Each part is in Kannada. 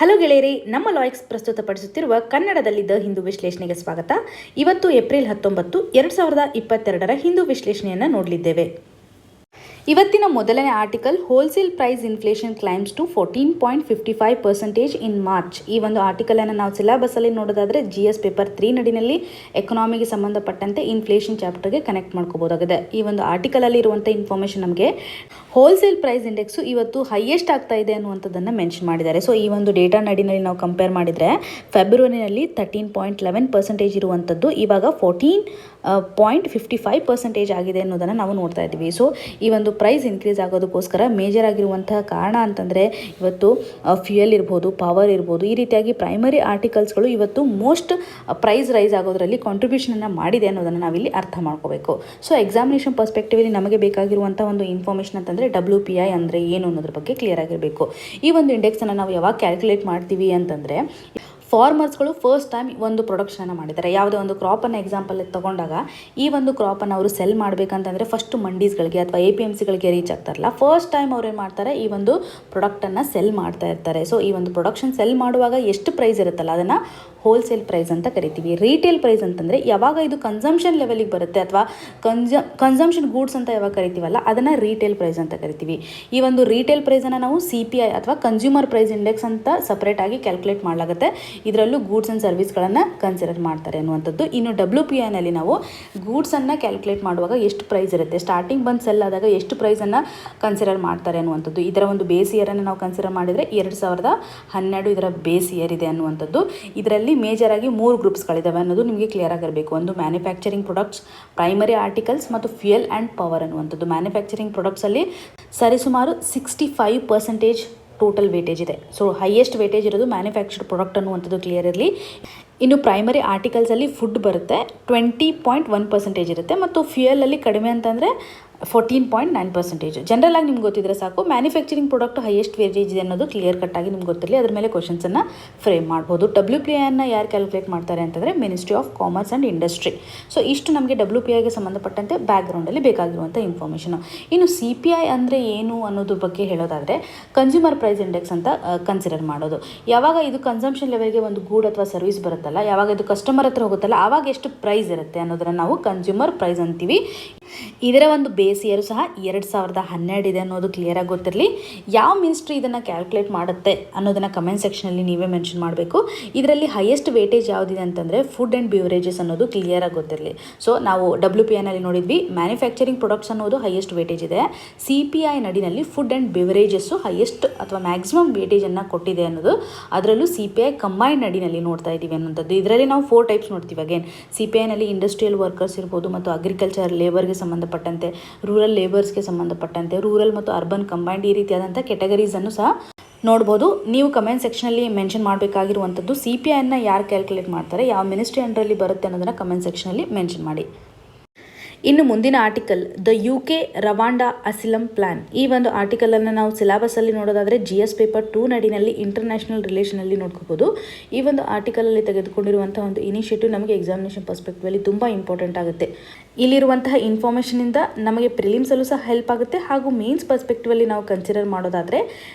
ಹಲೋ ಗೆಳೆಯರಿ, ನಮ್ಮ ಲಾಯಕ್ಸ್ ಪ್ರಸ್ತುತಪಡಿಸುತ್ತಿರುವ ಕನ್ನಡದಲ್ಲಿ ದ ಹಿಂದೂ ವಿಶ್ಲೇಷಣೆಗೆ ಸ್ವಾಗತ. ಇವತ್ತು ಏಪ್ರಿಲ್ 19, 2022 ಹಿಂದೂ ವಿಶ್ಲೇಷಣೆಯನ್ನು ನೋಡಲಿದ್ದೇವೆ. ಇವತ್ತಿನ ಮೊದಲನೇ article, wholesale price inflation climbs to 14.55% in March. ಈ ಒಂದು ಆರ್ಟಿಕಲನ್ನು ನಾವು ಸಿಲೆಬಸ್ಸಲ್ಲಿ ನೋಡೋದಾದರೆ GS ಪೇಪರ್ 3 ನಡಿನಲ್ಲಿ ಎಕನಾಮಿಗೆ ಸಂಬಂಧಪಟ್ಟಂತೆ ಇನ್ಫ್ಲೇಷನ್ ಚಾಪ್ಟರ್ಗೆ ಕನೆಕ್ಟ್ ಮಾಡ್ಕೋಬೋದಾಗಿದೆ. ಈ ಒಂದು ಆರ್ಟಿಕಲಲ್ಲಿ ಇರುವಂಥ ಇನ್ಫಾರ್ಮೇಷನ್ ನಮಗೆ ಹೋಲ್ಸೇಲ್ ಪ್ರೈಸ್ ಇಂಡೆಕ್ಸು ಇವತ್ತು ಹೈಯೆಸ್ಟ್ ಆಗ್ತಾ ಇದೆ ಅನ್ನುವಂಥದ್ದನ್ನು ಮೆನ್ಷನ್ ಮಾಡಿದ್ದಾರೆ. ಸೊ ಈ ಒಂದು ಡೇಟಾ ನಡಿನಲ್ಲಿ ನಾವು ಕಂಪೇರ್ ಮಾಡಿದರೆ ಫೆಬ್ರವರಿನಲ್ಲಿ 13.11% ಇರುವಂಥದ್ದು ಇವಾಗ 14.55% ಆಗಿದೆ ಅನ್ನೋದನ್ನು ನಾವು ನೋಡ್ತಾ ಇದ್ದೀವಿ. ಸೊ ಈ ಒಂದು ಪ್ರೈಸ್ ಇನ್ಕ್ರೀಸ್ ಆಗೋದಕ್ಕೋಸ್ಕರ ಮೇಜರ್ ಆಗಿರುವಂತಹ ಕಾರಣ ಅಂತಂದರೆ ಇವತ್ತು ಫ್ಯೂಯಲ್ ಇರ್ಬೋದು, ಪವರ್ ಇರ್ಬೋದು, ಈ ರೀತಿಯಾಗಿ ಪ್ರೈಮರಿ ಆರ್ಟಿಕಲ್ಸ್ಗಳು ಇವತ್ತು ಮೋಸ್ಟ್ ಪ್ರೈಸ್ ರೈಸ್ ಆಗೋದರಲ್ಲಿ ಕಾಂಟ್ರಿಬ್ಯೂಷನನ್ನು ಮಾಡಿದೆ ಅನ್ನೋದನ್ನು ನಾವಿಲ್ಲಿ ಅರ್ಥ ಮಾಡ್ಕೋಬೇಕು. ಸೊ ಎಕ್ಸಾಮಿನೇಷನ್ ಪರ್ಸ್ಪೆಕ್ಟಿವಲ್ಲಿ ನಮಗೆ ಬೇಕಾಗಿರುವಂಥ ಒಂದು ಇನ್ಫಾರ್ಮೇಷನ್ ಅಂತಂದರೆ WPI ಅಂದರೆ ಏನು ಅನ್ನೋದ್ರ ಬಗ್ಗೆ ಕ್ಲಿಯರ್ ಆಗಿರಬೇಕು. ಈ ಒಂದು ಇಂಡೆಕ್ಸನ್ನು ನಾವು ಯಾವಾಗ ಕ್ಯಾಲ್ಕುಲೇಟ್ ಮಾಡ್ತೀವಿ ಅಂತಂದರೆ, ಫಾರ್ಮರ್ಸ್ಗಳು ಫಸ್ಟ್ ಟೈಮ್ ಒಂದು ಪ್ರೊಡಕ್ಷನನ್ನು ಮಾಡಿದ್ದಾರೆ. ಯಾವುದೇ ಒಂದು ಕ್ರಾಪನ್ನು ಎಕ್ಸಾಂಪಲ್ ತಗೊಂಡಾಗ ಈ ಒಂದು ಕ್ರಾಪನ್ನು ಅವರು ಸೆಲ್ ಮಾಡಬೇಕಂತಂದರೆ ಫಸ್ಟ್ ಮಂಡೀಸ್ಗಳಿಗೆ ಅಥವಾ APMCಗಳಿಗೆ ರೀಚ್ ಆಗ್ತಾರಲ್ಲ, ಫಸ್ಟ್ ಟೈಮ್ ಅವ್ರು ಏನು ಮಾಡ್ತಾರೆ, ಈ ಒಂದು ಪ್ರಾಡಕ್ಟನ್ನು ಸೆಲ್ ಮಾಡ್ತಾ ಇರ್ತಾರೆ. ಸೊ ಈ ಒಂದು ಪ್ರೊಡಕ್ಷನ್ ಸೆಲ್ ಮಾಡುವಾಗ ಎಷ್ಟು ಪ್ರೈಸ್ ಇರುತ್ತಲ್ಲ ಅದನ್ನು ಹೋಲ್ಸೇಲ್ ಪ್ರೈಸ್ ಅಂತ ಕರಿತೀವಿ. ರೀಟೇಲ್ ಪ್ರೈಸ್ ಅಂತಂದರೆ ಯಾವಾಗ ಇದು ಕನ್ಸಂಪ್ಷನ್ ಲೆವೆಲಿಗೆ ಬರುತ್ತೆ ಅಥವಾ ಕನ್ಸಂಪ್ಷನ್ ಗೂಡ್ಸ್ ಅಂತ ಯಾವಾಗ ಕರಿತೀವಲ್ಲ ಅದನ್ನು ರೀಟೇಲ್ ಪ್ರೈಸ್ ಅಂತ ಕರಿತೀವಿ. ಈ ಒಂದು ರೀಟೇಲ್ ಪ್ರೈಸನ್ನು ನಾವು CPI ಅಥವಾ ಕನ್ಸ್ಯೂಮರ್ ಪ್ರೈಸ್ ಇಂಡೆಕ್ಸ್ ಅಂತ ಸಪ್ರೇಟಾಗಿ ಕ್ಯಾಲ್ಕುಲೇಟ್ ಮಾಡಲಾಗುತ್ತೆ. ಇದರಲ್ಲೂ ಗೂಡ್ಸ್ ಆ್ಯಂಡ್ ಸರ್ವಿಸ್ಗಳನ್ನು ಕನ್ಸಿಡರ್ ಮಾಡ್ತಾರೆ ಅನ್ನುವಂಥದ್ದು. ಇನ್ನು WPIನಲ್ಲಿ ನಾವು ಗೂಡ್ಸನ್ನು ಕ್ಯಾಲ್ಕುಲೇಟ್ ಮಾಡುವಾಗ ಎಷ್ಟು ಪ್ರೈಸ್ ಇರುತ್ತೆ, ಸ್ಟಾರ್ಟಿಂಗ್ ಬಂದು ಸೆಲ್ ಆದಾಗ ಎಷ್ಟು ಪ್ರೈಸನ್ನು ಕನ್ಸಿಡರ್ ಮಾಡ್ತಾರೆ ಅನ್ನುವಂಥದ್ದು. ಇದರ ಒಂದು ಬೇಸ್ ಇಯರನ್ನು ನಾವು ಕನ್ಸಿಡರ್ ಮಾಡಿದರೆ 2012 ಇದರ ಬೇಸ್ ಇಯರ್ ಇದೆ ಅನ್ನುವಂಥದ್ದು. ಇದರಲ್ಲಿ ಮೇಜರ್ ಆಗಿ 3 ಗ್ರೂಪ್ಸ್ಗಳಿದ್ದಾವೆ ಅನ್ನೋದು ನಿಮಗೆ ಕ್ಲಿಯರ್ ಆಗಿರಬೇಕು. ಒಂದು ಮ್ಯಾನುಫ್ಯಾಕ್ಚರಿಂಗ್ ಪ್ರೊಡಕ್ಟ್ಸ್, ಪ್ರೈಮರಿ ಆರ್ಟಿಕಲ್ಸ್ ಮತ್ತು ಫ್ಯೂಯಲ್ ಆ್ಯಂಡ್ ಪವರ್ ಅನ್ನುವಂಥದ್ದು. ಮ್ಯಾನುಫ್ಯಾಕ್ಚರಿಂಗ್ ಪ್ರೊಡಕ್ಟ್ಸಲ್ಲಿ ಸರಿಸುಮಾರು 65% ಟೋಟಲ್ ವೇಟೇಜ್ ಇದೆ. ಸೊ ಹೈಯೆಸ್ಟ್ ವೇಟೇಜ್ ಇರೋದು ಮ್ಯಾನುಫ್ಯಾಕ್ಚರ್ಡ್ ಪ್ರಾಡಕ್ಟ್ ಅನ್ನುವಂಥದ್ದು ಕ್ಲಿಯರ್ ಇರಲಿ. ಇನ್ನು ಪ್ರೈಮರಿ ಆರ್ಟಿಕಲ್ಸಲ್ಲಿ ಫುಡ್ ಬರುತ್ತೆ, 20.1% ಇರುತ್ತೆ. ಮತ್ತು ಫ್ಯೂಯಲಲ್ಲಿ ಕಡಿಮೆ ಅಂತಂದರೆ 14.9%. ಜನರಲ್ ಆಗಿ ನಿಮ್ಗೆ ಗೊತ್ತಿದ್ರೆ ಸಾಕು. ಮ್ಯಾನುಫ್ಯಾಕ್ಚರಿಂಗ್ ಪ್ರಾಡಕ್ಟ್ ಹೈಯೆಸ್ಟ್ ವೇಟೇಜ್ ಇದೆ ಅನ್ನೋದು ಕ್ಲಿಯರ್ ಕಟ್ಟಾಗಿ ನಿಮ್ಗೆ ಗೊತ್ತಿರಲಿ. ಅದ್ರ ಮೇಲೆ ಕ್ವಶನ್ಸನ್ನು ಫ್ರೇಮ್ ಮಾಡ್ಬೋದು. WPIಯನ್ನು ಯಾರು ಕ್ಯಾಲ್ಕುಲೇಟ್ ಮಾಡ್ತಾರೆ ಅಂತಂದರೆ ministry of commerce and industry. So ಇಷ್ಟು ನಮಗೆ WPIಗೆ ಸಂಬಂಧಪಟ್ಟಂತೆ ಬ್ಯಾಕ್ಗ್ರೌಂಡಲ್ಲಿ ಬೇಕಾಗಿರುವಂಥ ಇನ್ಫಾರ್ಮೇಷನು. ಇನ್ನು CPI ಅಂದರೆ ಏನು ಅನ್ನೋದ್ರ ಬಗ್ಗೆ ಹೇಳೋದಾದರೆ, ಕನ್ಸ್ಯೂಮರ್ ಪ್ರೈಸ್ ಇಂಡೆಕ್ಸ್ ಅಂತ ಕನ್ಸಿಡರ್ ಮಾಡೋದು. ಯಾವಾಗ ಇದು ಕನ್ಸಂಪ್ಷನ್ ಲೆವೆಲ್ಗೆ ಒಂದು ಗೂಡ್ ಅಥವಾ ಸರ್ವಿಸ್ ಬರುತ್ತಲ್ಲ, ಯಾವಾಗ ಇದು ಕಸ್ಟಮರ್ ಹತ್ರ ಹೋಗುತ್ತಲ್ಲ, ಆವಾಗ ಎಷ್ಟು ಪ್ರೈಸ್ ಇರುತ್ತೆ ಅನ್ನೋದನ್ನು ನಾವು ಕನ್ಸ್ಯೂಮರ್ ಪ್ರೈಸ್ ಅಂತೀವಿ. ಇದರ ಒಂದು ಬೇಸ್ ಇಯರ್ ಸಹ 2012 ಇದೆ ಅನ್ನೋದು ಕ್ಲಿಯರ್ ಆಗಿ ಗೊತ್ತಿರಲಿ. ಯಾವ ಮಿನಿಸ್ಟ್ರಿ ಇದನ್ನು ಕ್ಯಾಲ್ಕುಲೇಟ್ ಮಾಡುತ್ತೆ ಅನ್ನೋದನ್ನು ಕಮೆಂಟ್ ಸೆಕ್ಷನಲ್ಲಿ ನೀವೇ ಮೆನ್ಷನ್ ಮಾಡಬೇಕು. ಇದರಲ್ಲಿ ಹೈಯೆಸ್ಟ್ ವೇಟೇಜ್ ಯಾವುದಿದೆ ಅಂತಂದರೆ ಫುಡ್ ಆ್ಯಂಡ್ ಬ್ಯೂರೇಜಸ್ ಅನ್ನೋದು ಕ್ಲಿಯರ್ ಆಗಿ ಗೊತ್ತಿರಲಿ. ಸೊ ನಾವು WPIನಲ್ಲಿ ನೋಡಿದ್ವಿ, ಮ್ಯಾನುಫ್ಯಾಕ್ಚರಿಂಗ್ ಪ್ರೊಡಕ್ಟ್ಸ್ ಅನ್ನೋದು ಹೈಯೆಸ್ಟ್ ವೇಟೇಜ್ ಇದೆ. CPI ನಡಿನಲ್ಲಿ ಫುಡ್ ಆ್ಯಂಡ್ ಬ್ಯೂರೇಜಸ್ಸು ಹೈಯೆಸ್ಟ್ ಅಥವಾ ಮ್ಯಾಕ್ಸಿಮಮ್ ವೇಟೇಜನ್ನು ಕೊಟ್ಟಿದೆ ಅನ್ನೋದು. ಅದರಲ್ಲೂ CPI ಕಂಬೈನ್ಡ್ ನಡಿನಲ್ಲಿ ನೋಡ್ತಾ ಇದ್ದೀವಿ ಅನ್ನೋಂಥದ್ದು. ಇದರಲ್ಲಿ ನಾವು 4 ಟೈಪ್ಸ್ ನೋಡ್ತೀವಿ. ಅಗೇನ್ CPIನಲ್ಲಿ ಇಂಡಸ್ಟ್ರಿಯಲ್ ವರ್ಕರ್ಸ್ ಇರ್ಬೋದು, ಮತ್ತು ಅಗ್ರಿಕಲ್ಚರ್ ಲೇಬರ್ಗೆ ಸಂಬಂಧಪಟ್ಟಂತೆ, ರೂರಲ್ ಲೇಬರ್ಸ್ಗೆ ಸಂಬಂಧಪಟ್ಟಂತೆ, ರೂರಲ್ ಮತ್ತು ಅರ್ಬನ್ ಕಂಬೈನ್ಡ್, ಈ ರೀತಿಯಾದಂಥ ಕೆಟಗರೀಸನ್ನು ಸಹ ನೋಡ್ಬೋದು. ನೀವು ಕಮೆಂಟ್ ಸೆಕ್ಷನಲ್ಲಿ ಮೆನ್ಷನ್ ಮಾಡಬೇಕಾಗಿರುವಂಥದ್ದು CPIಯನ್ನು ಯಾರು ಕ್ಯಾಲ್ಕುಲೇಟ್ ಮಾಡ್ತಾರೆ, ಯಾವ ಮಿನಿಸ್ಟ್ರಿ ಅಂಡರಲ್ಲಿ ಬರುತ್ತೆ ಅನ್ನೋದನ್ನು ಕಮೆಂಟ್ ಸೆಕ್ಷನಲ್ಲಿ ಮೆನ್ಷನ್ ಮಾಡಿ. ಇನ್ನು ಮುಂದಿನ article, the UK Rwanda asylum plan. ಈ ಒಂದು ಆರ್ಟಿಕಲನ್ನು ನಾವು ಸಿಲೆಬಸ್ಸಲ್ಲಿ ನೋಡೋದಾದರೆ GS ಪೇಪರ್ 2 ನಡಿನಲ್ಲಿ ಇಂಟರ್ನ್ಯಾಷನಲ್ ರಿಲೇಷನಲ್ಲಿ ನೋಡ್ಕೋಬೋದು. ಈ ಒಂದು ಆರ್ಟಿಕಲಲ್ಲಿ ತೆಗೆದುಕೊಂಡಿರುವಂಥ ಒಂದು ಇನಿಷಿಯೇಟಿವ್ ನಮಗೆ ಎಕ್ಸಾಮಿನೇಷನ್ ಪರ್ಸ್ಪೆಕ್ಟಿವಲ್ಲಿ ತುಂಬ ಇಂಪಾರ್ಟೆಂಟ್ ಆಗುತ್ತೆ. ಇಲ್ಲಿರುವಂತಹ ಇನ್ಫಾರ್ಮೇಷನಿಂದ ನಮಗೆ ಪ್ರಿಲಿಮ್ಸಲ್ಲೂ ಸಹ ಹೆಲ್ಪ್ ಆಗುತ್ತೆ, ಹಾಗೂ ಮೇನ್ಸ್ ಪರ್ಸ್ಪೆಕ್ಟಿವಲ್ಲಿ ನಾವು ಕನ್ಸಿಡರ್ ಮಾಡೋದಾದರೆ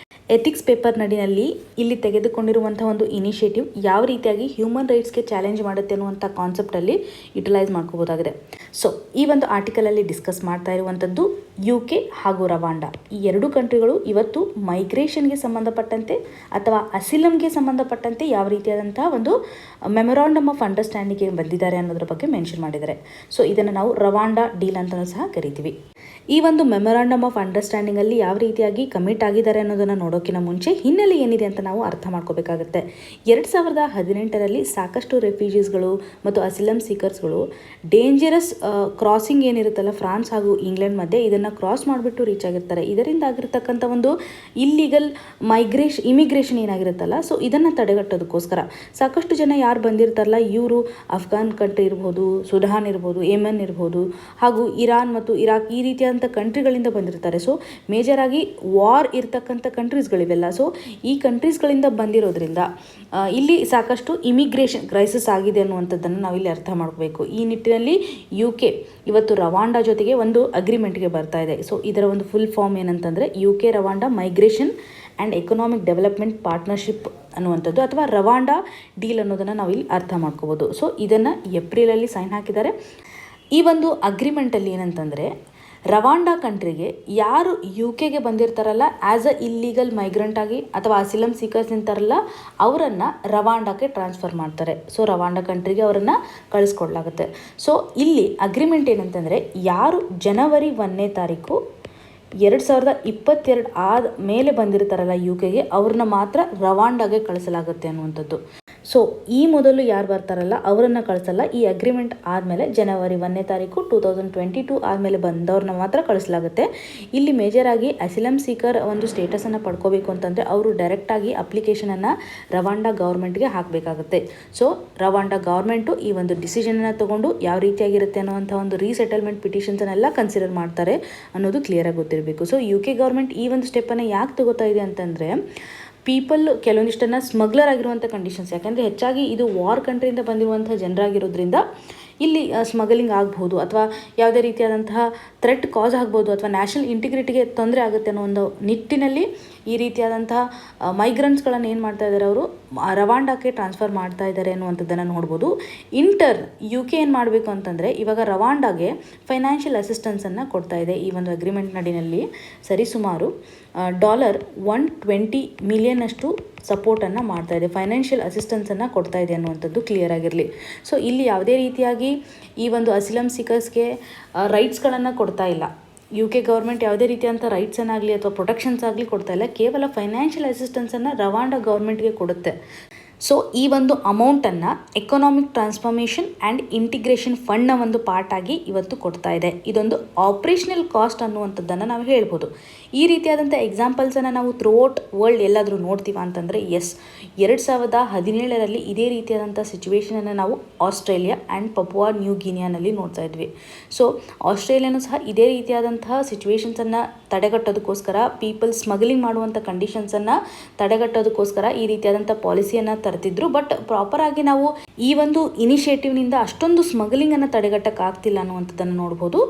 ಎಥಿಕ್ಸ್ ಪೇಪರ್ ನಡಿನಲ್ಲಿ ಇಲ್ಲಿ ತೆಗೆದುಕೊಂಡಿರುವಂಥ ಒಂದು ಇನಿಷಿಯೇಟಿವ್ ಯಾವ ರೀತಿಯಾಗಿ ಹ್ಯೂಮನ್ ರೈಟ್ಸ್ಗೆ ಚಾಲೆಂಜ್ ಮಾಡುತ್ತೆ ಅನ್ನುವಂಥ ಕಾನ್ಸೆಪ್ಟಲ್ಲಿ ಯುಟಿಲೈಸ್ ಮಾಡ್ಕೋಬೋದಾಗಿದೆ. ಸೊ ಈ ಒಂದು ಆರ್ಟಿಕಲಲ್ಲಿ ಡಿಸ್ಕಸ್ ಮಾಡ್ತಾ ಇರುವಂಥದ್ದು UK ಹಾಗೂ ರವಾಂಡಾ, ಈ 2 ಕಂಟ್ರಿಗಳು ಇವತ್ತು ಮೈಗ್ರೇಷನ್ಗೆ ಸಂಬಂಧಪಟ್ಟಂತೆ ಅಥವಾ ಅಸಿಲಮ್ಗೆ ಸಂಬಂಧಪಟ್ಟಂತೆ ಯಾವ ರೀತಿಯಾದಂಥ ಒಂದು ಮೆಮೊರಾಂಡಮ್ ಆಫ್ ಅಂಡರ್ಸ್ಟ್ಯಾಂಡಿಂಗ್ಗೆ ಬಂದಿದ್ದಾರೆ ಅನ್ನೋದ್ರ ಬಗ್ಗೆ ಮೆನ್ಷನ್ ಮಾಡಿದ್ದಾರೆ. ಸೊ ಇದನ್ನು ನಾವು ರವಾಂಡಾ ಡೀಲ್ ಅಂತಲೂ ಸಹ ಕರಿತೀವಿ. ಈ ಒಂದು ಮೆಮೊರಾಂಡಮ್ ಆಫ್ ಅಂಡರ್ಸ್ಟ್ಯಾಂಡಿಂಗಲ್ಲಿ ಯಾವ ರೀತಿಯಾಗಿ ಕಮಿಟ್ ಆಗಿದ್ದಾರೆ ಅನ್ನೋದನ್ನು ನೋಡೋಕ್ಕಿಂತ ಮುಂಚೆ ಹಿನ್ನೆಲೆ ಏನಿದೆ ಅಂತ ನಾವು ಅರ್ಥ ಮಾಡ್ಕೋಬೇಕಾಗುತ್ತೆ. 2018ರಲ್ಲಿ ಸಾಕಷ್ಟು ರೆಫ್ಯೂಜೀಸ್ಗಳು ಮತ್ತು ಅಸಿಲಮ್ ಸೀಕರ್ಸ್ಗಳು ಡೇಂಜರಸ್ ಕ್ರಾಸಿಂಗ್ ಏನಿರುತ್ತಲ್ಲ ಫ್ರಾನ್ಸ್ ಹಾಗೂ ಇಂಗ್ಲೆಂಡ್ ಮಧ್ಯೆ, ಇದನ್ನು ಕ್ರಾಸ್ ಮಾಡಿಬಿಟ್ಟು ರೀಚ್ ಆಗಿರ್ತಾರೆ. ಇದರಿಂದ ಆಗಿರ್ತಕ್ಕಂಥ ಒಂದು ಇಲ್ಲಿಗಲ್ ಇಮಿಗ್ರೇಷನ್ ಏನಾಗಿರುತ್ತಲ್ಲ, ಸೊ ಇದನ್ನು ತಡೆಗಟ್ಟೋದಕ್ಕೋಸ್ಕರ ಸಾಕಷ್ಟು ಜನ ಯಾರು ಬಂದಿರ್ತಾರಲ್ಲ, ಇವರು ಅಫ್ಘಾನ್ ಕಂಟ್ರಿ ಇರ್ಬೋದು, ಸುಡಾನ್ ಇರ್ಬೋದು, ಯೆಮೆನ್ ಇರ್ಬೋದು, ಹಾಗೂ ಇರಾನ್ ಮತ್ತು ಇರಾಕ್, ಈ ರೀತಿಯಾದಂಥ ಕಂಟ್ರಿಗಳಿಂದ ಬಂದಿರ್ತಾರೆ. ಸೊ ಮೇಜರ್ ಆಗಿ ವಾರ್ ಇರ್ತಕ್ಕಂಥ ಕಂಟ್ರೀಸ್ಗಳಿವೆಲ್ಲ. ಸೊ ಈ ಕಂಟ್ರೀಸ್ಗಳಿಂದ ಬಂದಿರೋದ್ರಿಂದ ಇಲ್ಲಿ ಸಾಕಷ್ಟು ಇಮಿಗ್ರೇಷನ್ ಕ್ರೈಸಿಸ್ ಆಗಿದೆ ಅನ್ನುವಂಥದ್ದನ್ನು ನಾವಿಲ್ಲಿ ಅರ್ಥ ಮಾಡ್ಕೋಬೇಕು. ಈ ನಿಟ್ಟಿನಲ್ಲಿ UK ಇವತ್ತು ರವಾಂಡಾ ಜೊತೆಗೆ ಒಂದು ಅಗ್ರಿಮೆಂಟ್ಗೆ ಬರ್ತಾ ಇದೆ. ಸೊ ಇದರ ಒಂದು ಫುಲ್ ಫಾರ್ಮ್ ಏನಂತಂದರೆ UK Rwanda migration and economic development partnership ಅನ್ನುವಂಥದ್ದು ಅಥವಾ ರವಾಂಡಾ ಡೀಲ್ ಅನ್ನೋದನ್ನು ನಾವು ಇಲ್ಲಿ ಅರ್ಥ ಮಾಡ್ಕೋಬೋದು. ಸೊ ಇದನ್ನು ಏಪ್ರಿಲಲ್ಲಿ ಸೈನ್ ಹಾಕಿದ್ದಾರೆ. ಈ ಒಂದು ಅಗ್ರಿಮೆಂಟಲ್ಲಿ ಏನಂತಂದರೆ ರವಾಂಡಾ ಕಂಟ್ರಿಗೆ ಯಾರು UK ಬಂದಿರ್ತಾರಲ್ಲ ಆ್ಯಸ್ ಅ ಇಲ್ಲೀಗಲ್ ಮೈಗ್ರೆಂಟ್ ಆಗಿ ಅಥವಾ ಅಸಿಲಮ್ ಸೀಕರ್ಸ್ ಅಂತಾರಲ್ಲ ಅವರನ್ನು ರವಾಂಡಾಕ್ಕೆ ಟ್ರಾನ್ಸ್ಫರ್ ಮಾಡ್ತಾರೆ. ಸೊ ರವಾಂಡಾ ಕಂಟ್ರಿಗೆ ಅವರನ್ನು ಕಳಿಸ್ಕೊಡ್ಲಾಗುತ್ತೆ. ಸೊ ಇಲ್ಲಿ ಅಗ್ರಿಮೆಂಟ್ ಏನಂತಂದರೆ ಯಾರು ಜನವರಿ 1ನೇ ತಾರೀಕು 2022 ಆದ ಮೇಲೆ ಬಂದಿರ್ತಾರಲ್ಲ UK ಅವ್ರನ್ನ ಮಾತ್ರ ರವಾಂಡಾಗೆ ಕಳಿಸಲಾಗುತ್ತೆ ಅನ್ನುವಂಥದ್ದು. ಸೊ ಈ ಮೊದಲು ಯಾರು ಬರ್ತಾರಲ್ಲ ಅವರನ್ನು ಕಳಿಸಲ್ಲ. ಈ ಅಗ್ರಿಮೆಂಟ್ ಆದಮೇಲೆ ಜನವರಿ 1ನೇ ತಾರೀಕು 2022 ಆದಮೇಲೆ ಬಂದವ್ರನ್ನ ಮಾತ್ರ ಕಳಿಸಲಾಗುತ್ತೆ. ಇಲ್ಲಿ ಮೇಜರಾಗಿ ಅಸಿಲಮ್ ಸೀಕರ್ ಒಂದು ಸ್ಟೇಟಸನ್ನು ಪಡ್ಕೋಬೇಕು ಅಂತಂದರೆ ಅವರು ಡೈರೆಕ್ಟಾಗಿ ಅಪ್ಲಿಕೇಶನನ್ನು ರವಾಂಡಾ ಗೌರ್ಮೆಂಟ್ಗೆ ಹಾಕಬೇಕಾಗುತ್ತೆ. ಸೊ ರವಾಂಡಾ ಗೌರ್ಮೆಂಟು ಈ ಒಂದು ಡಿಸಿಷನನ್ನು ತೊಗೊಂಡು ಯಾವ ರೀತಿಯಾಗಿರುತ್ತೆ ಅನ್ನೋವಂಥ ಒಂದು ರೀಸೆಟಲ್ಮೆಂಟ್ ಪಿಟಿಷನ್ಸನ್ನೆಲ್ಲ ಕನ್ಸಿಡರ್ ಮಾಡ್ತಾರೆ ಅನ್ನೋದು ಕ್ಲಿಯರಾಗಿ ಗೊತ್ತಿರಬೇಕು. ಸೊ UK ಗೌರ್ಮೆಂಟ್ ಈ ಒಂದು ಸ್ಟೆಪ್ಪನ್ನು ಯಾಕೆ ತಗೋತಾ ಇದೆ ಅಂತಂದರೆ ಪೀಪಲ್ ಕೆಲವೊಂದಿಷ್ಟನ್ನು ಸ್ಮಗ್ಲರ್ ಆಗಿರುವಂಥ ಕಂಡೀಷನ್ಸ್, ಯಾಕೆಂದರೆ ಹೆಚ್ಚಾಗಿ ಇದು ವಾರ್ ಕಂಟ್ರಿಯಿಂದ ಬಂದಿರುವಂಥ ಜನರಾಗಿರೋದ್ರಿಂದ ಇಲ್ಲಿ ಸ್ಮಗಲಿಂಗ್ ಆಗ್ಬೋದು ಅಥವಾ ಯಾವುದೇ ರೀತಿಯಾದಂತಹ ಥ್ರೆಟ್ ಕಾಸ್ ಆಗ್ಬೋದು ಅಥವಾ ನ್ಯಾಷನಲ್ ಇಂಟಿಗ್ರಿಟಿಗೆ ತೊಂದರೆ ಆಗುತ್ತೆ ಅನ್ನೋ ಒಂದು ನಿಟ್ಟಿನಲ್ಲಿ ಈ ರೀತಿಯಾದಂತಹ ಮೈಗ್ರೆಂಟ್ಸ್ಗಳನ್ನು ಏನು ಮಾಡ್ತಾ ಇದ್ದಾರೆ ಅವರು ರವಾಂಡಾಕ್ಕೆ ಟ್ರಾನ್ಸ್ಫರ್ ಮಾಡ್ತಾ ಇದ್ದಾರೆ ಅನ್ನುವಂಥದ್ದನ್ನು ನೋಡ್ಬೋದು. UK ಏನು ಮಾಡಬೇಕು ಅಂತಂದರೆ ಇವಾಗ ರವಾಂಡಾಗೆ ಫೈನಾನ್ಷಿಯಲ್ ಅಸಿಸ್ಟೆನ್ಸನ್ನು ಕೊಡ್ತಾ ಇದೆ. ಈ ಒಂದು ಅಗ್ರಿಮೆಂಟ್ ನಡಿನಲ್ಲಿ ಸರಿಸುಮಾರು $120 ಮಿಲಿಯನ್ ಅಷ್ಟು ಸಪೋರ್ಟನ್ನು ಮಾಡ್ತಾ ಇದೆ, ಫೈನಾನ್ಷಿಯಲ್ ಅಸಿಸ್ಟೆನ್ಸನ್ನು ಕೊಡ್ತಾ ಇದೆ ಅನ್ನುವಂಥದ್ದು ಕ್ಲಿಯರ್ ಆಗಿರಲಿ. ಸೊ ಇಲ್ಲಿ ಯಾವುದೇ ರೀತಿಯಾಗಿ ಈ ಒಂದು ಅಸಿಲಮ್ ಸೀಕರ್ಸ್ಗೆ ರೈಟ್ಸ್ಗಳನ್ನು ಕೊಡ್ತಾ ಇಲ್ಲ. UK ಗೌರ್ಮೆಂಟ್ ಯಾವುದೇ ರೀತಿಯಾದಂಥ ರೈಟ್ಸನ್ನಾಗಲಿ ಅಥವಾ ಪ್ರೊಟೆಕ್ಷನ್ಸ್ ಆಗಲಿ ಕೊಡ್ತಾ ಇಲ್ಲ, ಕೇವಲ ಫೈನಾನ್ಷಿಯಲ್ ಅಸಿಸ್ಟೆನ್ಸನ್ನು ರವಾಂಡಾ ಗೌರ್ಮೆಂಟ್ಗೆ ಕೊಡುತ್ತೆ. ಸೊ ಈ ಒಂದು ಅಮೌಂಟನ್ನು ಎಕನಾಮಿಕ್ ಟ್ರಾನ್ಸ್ಫಾರ್ಮೇಷನ್ ಆ್ಯಂಡ್ ಇಂಟಿಗ್ರೇಷನ್ ಫಂಡ್ನ ಒಂದು ಪಾರ್ಟ್ ಆಗಿ ಇವತ್ತು ಕೊಡ್ತಾ ಇದೆ. ಇದೊಂದು ಆಪ್ರೇಷನಲ್ ಕಾಸ್ಟ್ ಅನ್ನುವಂಥದ್ದನ್ನು ನಾವು ಹೇಳ್ಬೋದು. ಈ ರೀತಿಯಾದಂಥ ಎಕ್ಸಾಂಪಲ್ಸನ್ನು ನಾವು ಥ್ರೂಔಟ್ ವರ್ಲ್ಡ್ ಎಲ್ಲಾದರೂ ನೋಡ್ತೀವ ಅಂತಂದರೆ ಎಸ್, 2017ರಲ್ಲಿ ಇದೇ ರೀತಿಯಾದಂಥ ಸಿಚುವೇಷನನ್ನು ನಾವು ಆಸ್ಟ್ರೇಲಿಯಾ ಆ್ಯಂಡ್ ಪಪುವಾ ನ್ಯೂ ಗಿನಿಯಾನಲ್ಲಿ ನೋಡ್ತಾ ಇದ್ವಿ. ಸೊ ಆಸ್ಟ್ರೇಲಿಯಾನೂ ಸಹ ಇದೇ ರೀತಿಯಾದಂತಹ ಸಿಚುವೇಷನ್ಸನ್ನು ತಡೆಗಟ್ಟೋದಕ್ಕೋಸ್ಕರ ಪೀಪಲ್ ಸ್ಮಗ್ಲಿಂಗ್ ಮಾಡುವಂಥ ಕಂಡೀಷನ್ಸನ್ನು ತಡೆಗಟ್ಟೋದಕ್ಕೋಸ್ಕರ ಈ ರೀತಿಯಾದಂಥ ಪಾಲಿಸಿಯನ್ನು ತರ್ತಿದ್ರು. ಬಟ್ ಪ್ರಾಪರ್ ಆಗಿ ನಾವು ಈ ಒಂದು ಇನಿಷಿಯೇಟಿವ್ನಿಂದ ಅಷ್ಟೊಂದು ಸ್ಮಗ್ಲಿಂಗನ್ನು ತಡೆಗಟ್ಟಕ್ಕಾಗ್ತಿಲ್ಲ ಅನ್ನುವಂಥದ್ದನ್ನು ನೋಡ್ಬೋದು.